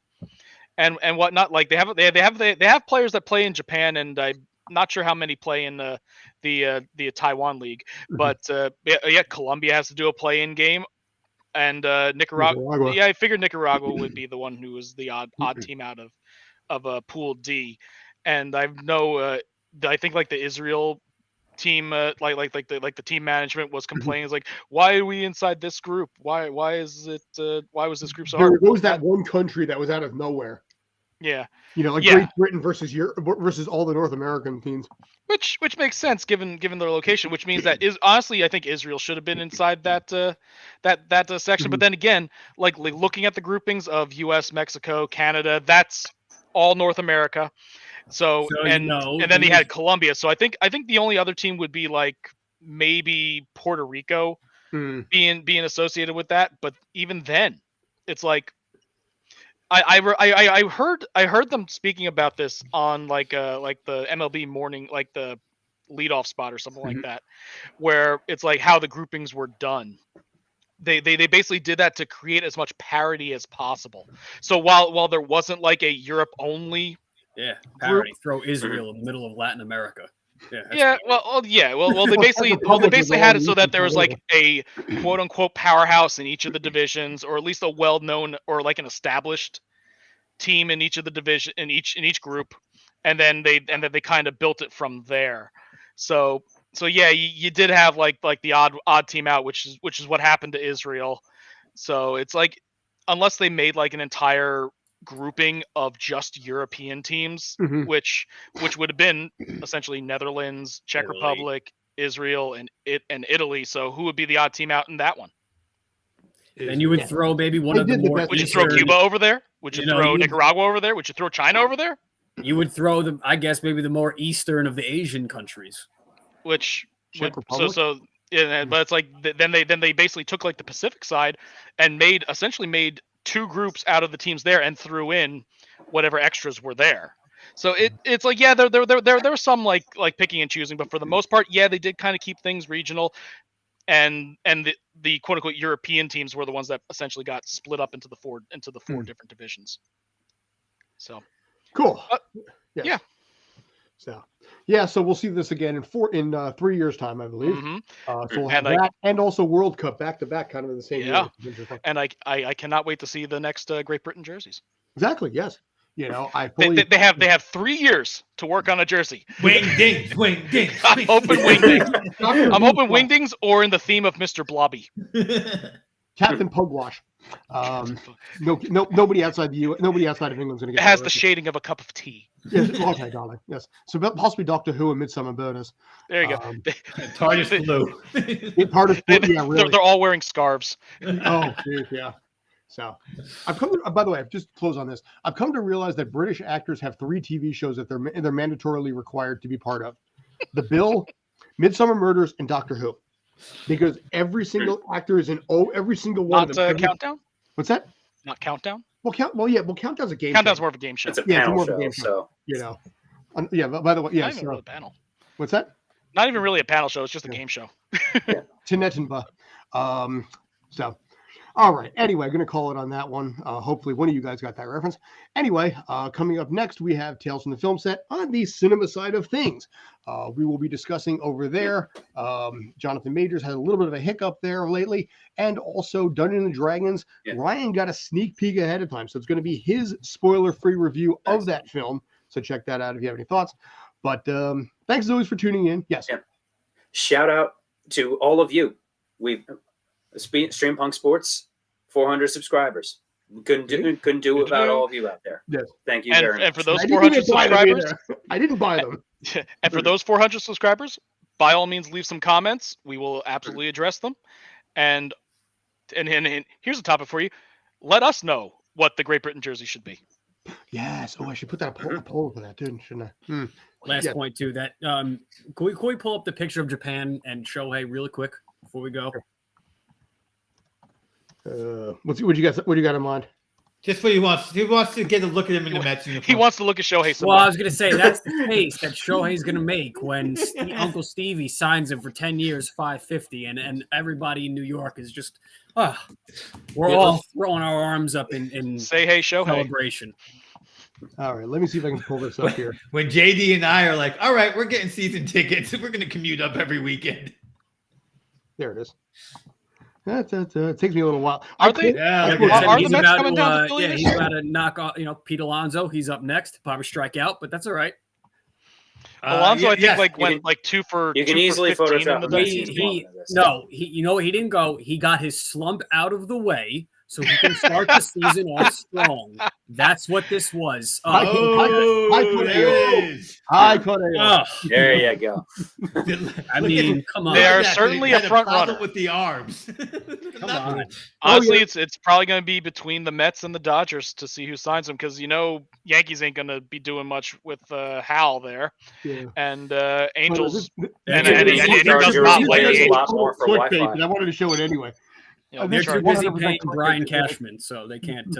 Speaker 4: and whatnot. Like they have players that play in Japan, and I'm not sure how many play in the Taiwan League. But Colombia has to do a play-in game, and Nicaragua. Yeah, I figured Nicaragua would be the one who was the odd team out of Pool D. and I think like the Israel team, like the team management was complaining, it's like, why are we inside this group? Why was this group so hard?
Speaker 1: There was that one country that was out of nowhere.
Speaker 4: Yeah.
Speaker 1: Like
Speaker 4: Yeah.
Speaker 1: Great Britain versus Europe versus all the North American teams.
Speaker 4: Which makes sense given their location, which means that honestly, I think Israel should have been inside that section. But then again, like looking at the groupings of U.S., Mexico, Canada, that's all North America. So and then they had Colombia. So I think the only other team would be like maybe Puerto Rico being associated with that. But even then, it's like I heard them speaking about this on like the MLB morning, like the leadoff spot or something like that, where it's like how the groupings were done. They basically did that to create as much parity as possible. So while there wasn't like a Europe only
Speaker 2: parity, throw Israel in the middle of Latin America.
Speaker 4: Well, they basically had it so that there was like a quote unquote powerhouse in each of the divisions, or at least a well known or like an established team in each of the division in each group, and then they kind of built it from there. So yeah, you did have like the odd team out, which is what happened to Israel. So it's like, unless they made like an entire grouping of just European teams, which would have been essentially Netherlands, Czech Republic, Israel, and Italy. So who would be the odd team out in that one?
Speaker 2: And you would throw maybe one of the more.
Speaker 4: Would you throw Cuba over there? Would you throw Nicaragua over there? Would you throw China over there?
Speaker 2: You would throw them, I guess, maybe the more eastern of the Asian countries.
Speaker 4: Which but it's like then they basically took like the Pacific side and essentially made two groups out of the teams there and threw in whatever extras were there. So it's like, yeah, there was some like picking and choosing, but for the most part, yeah, they did kind of keep things regional, and the quote unquote European teams were the ones that essentially got split up into the four different divisions. So
Speaker 1: cool.
Speaker 4: Yes. Yeah.
Speaker 1: So we'll see this again in 3 years' time, I believe. So we'll have that, and also World Cup back to back, kind of in the same year.
Speaker 4: And I cannot wait to see the next Great Britain jerseys.
Speaker 1: Exactly. Yes. They
Speaker 4: have 3 years to work on a jersey.
Speaker 5: Wingdings.
Speaker 4: I'm hoping wingdings. I'm hoping wingdings, or in the theme of Mr. Blobby.
Speaker 1: Captain Pugwash. Nobody outside of England's going to get.
Speaker 4: It has the shading of a cup of tea.
Speaker 1: Yes, okay, darling. Yes, so possibly Doctor Who and Midsummer Burners.
Speaker 4: There you go.
Speaker 5: TARDIS blue.
Speaker 1: TARDIS blue. Yeah, really.
Speaker 4: They're all wearing scarves.
Speaker 1: Oh, dude, yeah. So, I've come to. By the way, just to close on this, I've come to realize that British actors have 3 TV shows that they're mandatorily required to be part of: The Bill, Midsummer Murders, and Doctor Who. Because every single actor is in every single one of them.
Speaker 4: Countdown?
Speaker 1: What's that?
Speaker 4: Not Countdown?
Speaker 1: Countdown's a game.
Speaker 4: Countdown's more of a game show.
Speaker 3: It's a panel show. So
Speaker 1: by the way,
Speaker 4: not even really a panel.
Speaker 1: What's that?
Speaker 4: Not even really a panel show. It's just a game show.
Speaker 1: Tinetinba. All right. Anyway, I'm going to call it on that one. Hopefully one of you guys got that reference. Anyway, coming up next, we have Tales from the Film Set on the cinema side of things. We will be discussing over there. Jonathan Majors had a little bit of a hiccup there lately. And also Dungeons and Dragons. Yeah. Ryan got a sneak peek ahead of time. So it's going to be his spoiler-free review of that film. So check that out if you have any thoughts. But thanks as always for tuning in. Yes. Yeah.
Speaker 3: Shout out to all of you. Stream Punk Sports, 400 subscribers. Couldn't do without all of you out there.
Speaker 1: Yes.
Speaker 3: Thank you very much.
Speaker 4: And for those 400 subscribers,
Speaker 1: I didn't buy them.
Speaker 4: And for those 400 subscribers, by all means, leave some comments. We will absolutely address them. And here's a topic for you. Let us know what the Great Britain jersey should be.
Speaker 1: Yes. Oh, I should put that a poll for that, shouldn't I?
Speaker 2: Last point too. That can we pull up the picture of Japan and Shohei really quick before we go?
Speaker 1: What you got in mind?
Speaker 5: Just what he wants. He wants to get a look at him in the Mets uniform.
Speaker 4: He wants to look at Shohei.
Speaker 2: Well, I was going to say that's the face that Shohei's going to make when Uncle Stevie signs him for 10 years, $550, and everybody in New York is just, we're all throwing our arms up in
Speaker 4: say hey Shohei
Speaker 2: celebration.
Speaker 1: All right, let me see if I can pull this up here.
Speaker 5: When JD and I are like, all right, we're getting season tickets. We're going to commute up every weekend.
Speaker 1: There it is. It takes me a little while.
Speaker 4: Are the Mets coming down to Philly?
Speaker 2: Yeah, he's about to knock off. Pete Alonso. He's up next. Probably strike out, but that's all right.
Speaker 4: Alonso, I think,
Speaker 5: yes.
Speaker 4: went like 2 for
Speaker 3: You can
Speaker 4: 2 for
Speaker 3: easily
Speaker 4: 15 in
Speaker 3: Photoshop
Speaker 4: the
Speaker 3: a
Speaker 4: best.
Speaker 3: vaccine
Speaker 2: he
Speaker 3: of this.
Speaker 2: no, you know what? He didn't go. He got his slump out of the way so he can start the season off strong. That's what this was.
Speaker 1: Hi,
Speaker 5: Oh, there it is.
Speaker 1: Hi, Codeo.
Speaker 2: Oh,
Speaker 3: There you go.
Speaker 2: I mean, come on.
Speaker 4: They are
Speaker 5: Look at that.
Speaker 4: certainly
Speaker 5: They've
Speaker 4: a
Speaker 5: had
Speaker 4: front
Speaker 5: problem
Speaker 4: runner.
Speaker 5: with the arms.
Speaker 2: Come on.
Speaker 4: Honestly,
Speaker 1: yeah.
Speaker 4: it's probably going to be between the Mets and the Dodgers to see who signs him because Yankees ain't going to be doing much with Hal there,
Speaker 1: Yeah.
Speaker 4: and Angels.
Speaker 2: They're
Speaker 4: And
Speaker 2: too
Speaker 4: he
Speaker 2: busy-
Speaker 4: does not play the
Speaker 3: a
Speaker 4: Angels.
Speaker 3: lot more for
Speaker 1: Clickbait,
Speaker 3: Wi-Fi.
Speaker 1: but I wanted to show it anyway.
Speaker 4: They're
Speaker 1: This
Speaker 2: They're
Speaker 1: is
Speaker 2: too busy
Speaker 1: 100%
Speaker 2: paying
Speaker 1: clickbait.
Speaker 2: Brian Cashman, so they can't.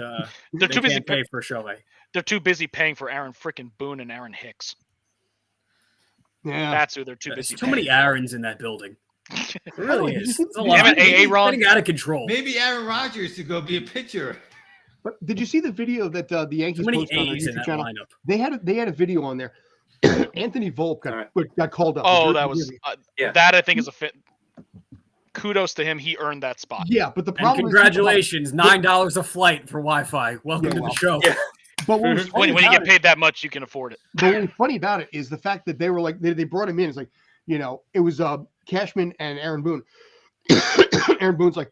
Speaker 4: They're too busy.
Speaker 2: Can't pay for Shohei.
Speaker 4: They're too busy paying for Aaron frickin' Boone and Aaron Hicks.
Speaker 1: Yeah.
Speaker 4: That's who they're too
Speaker 2: There's
Speaker 4: busy.
Speaker 2: too many Aarons in that building. It really
Speaker 1: Oh,
Speaker 2: is.
Speaker 1: you
Speaker 2: It's a
Speaker 1: see-
Speaker 2: lot.
Speaker 4: Damn it,
Speaker 2: It's
Speaker 4: AA Ron.
Speaker 2: getting out of control.
Speaker 5: Maybe Aaron Rodgers to go be a pitcher.
Speaker 1: But did you see the video that the
Speaker 2: Too
Speaker 1: Yankees
Speaker 2: many
Speaker 1: posted on their
Speaker 2: A's in
Speaker 1: YouTube
Speaker 2: that
Speaker 1: channel?
Speaker 2: lineup.
Speaker 1: They had a video on there. Anthony Volpe got called up.
Speaker 4: Oh,
Speaker 1: The
Speaker 4: that
Speaker 1: Jersey
Speaker 4: was
Speaker 1: Derby.
Speaker 3: Yeah.
Speaker 4: that. I think is a fit. Kudos to him. He earned that spot.
Speaker 1: Yeah, but the
Speaker 2: And
Speaker 1: problem
Speaker 2: congratulations, $9 a flight for Wi-Fi. Welcome
Speaker 1: Yeah,
Speaker 2: to
Speaker 1: well,
Speaker 2: the show.
Speaker 3: yeah.
Speaker 1: But what was funny
Speaker 4: When you
Speaker 1: about
Speaker 4: get paid that much, you can afford it.
Speaker 1: But what was funny about it is the fact that they were like they brought him in. It's like, it was Cashman and Aaron Boone. Aaron Boone's like,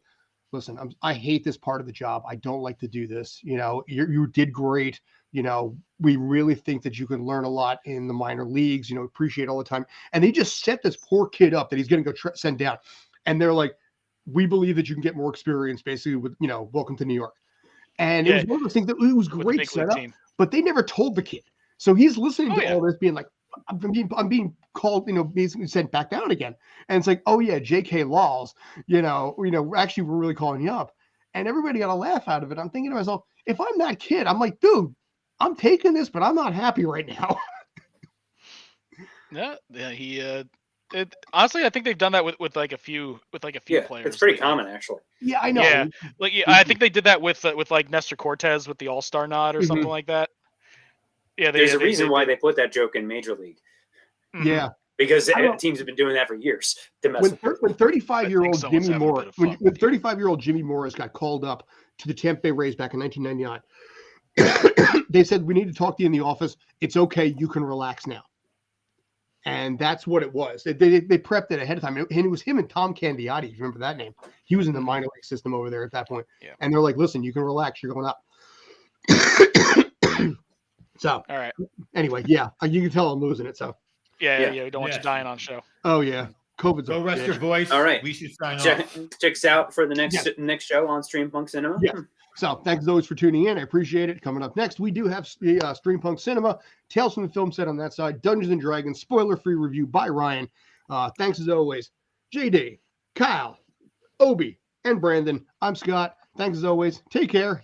Speaker 1: listen, I hate this part of the job. I don't like to do this. You did great. We really think that you can learn a lot in the minor leagues. Appreciate all the time. And they just set this poor kid up that he's going to go send down. And they're like, we believe that you can get more experience, basically with welcome to New York. And it was one of those things that it was
Speaker 4: With the
Speaker 1: great
Speaker 4: big league
Speaker 1: setup,
Speaker 4: team.
Speaker 1: but they never told the kid. So he's listening
Speaker 4: Oh,
Speaker 1: to
Speaker 4: yeah.
Speaker 1: all this, being like, I'm being called, basically sent back down again. And it's like, oh yeah, J.K. Laws, actually we're really calling you up, and everybody got a laugh out of it. I'm thinking to myself, if I'm that kid, I'm like, dude, I'm taking this, but I'm not happy right now.
Speaker 4: Yeah. He. Honestly, I think they've done that with like a few
Speaker 3: Yeah,
Speaker 4: players.
Speaker 3: it's pretty
Speaker 4: lately.
Speaker 3: common actually.
Speaker 1: Yeah, I know.
Speaker 4: Yeah. Like I think they did that with like Nestor Cortez with the All-Star nod or
Speaker 1: Mhm.
Speaker 4: something like that. Yeah,
Speaker 3: There's a reason why they put that joke in Major League
Speaker 4: Mhm.
Speaker 1: Yeah.
Speaker 3: because
Speaker 1: I don't-
Speaker 3: teams have been doing that for years.
Speaker 1: When
Speaker 3: Domestically.
Speaker 1: 35-year-old
Speaker 4: I think someone's
Speaker 1: Jimmy
Speaker 4: having a
Speaker 1: Morris,
Speaker 4: bit of fun.
Speaker 1: when 35-year-old Jimmy Morris got called up to the Tampa Bay Rays back in 1999, they said, we need to talk to you in the office. It's okay. You can relax now. And that's what it was. They prepped it ahead of time. And it was him and Tom Candiotti. If you remember that name? He was in the minor league system over there at that point.
Speaker 4: Yeah.
Speaker 1: And they're like, listen, you can relax. You're going up. So
Speaker 4: All right.
Speaker 1: anyway, yeah, you can tell I'm losing it. So,
Speaker 4: Yeah.
Speaker 3: Yeah.
Speaker 4: We don't want
Speaker 5: Yes.
Speaker 4: you dying on show.
Speaker 1: oh yeah, COVID's
Speaker 5: Go
Speaker 1: a
Speaker 5: rest
Speaker 1: bitch.
Speaker 5: your voice.
Speaker 3: All right.
Speaker 5: We should sign
Speaker 3: Check,
Speaker 5: off.
Speaker 3: checks out for the next show on Stream Punk Cinema.
Speaker 1: Yeah. So thanks as always for tuning in. I appreciate it. Coming up next, we do have the Stream Punk Cinema, Tales from the Film Set on that side, Dungeons and Dragons, spoiler-free review by Ryan. Thanks as always, JD, Kyle, Obie, and Brandon. I'm Scott. Thanks as always. Take care.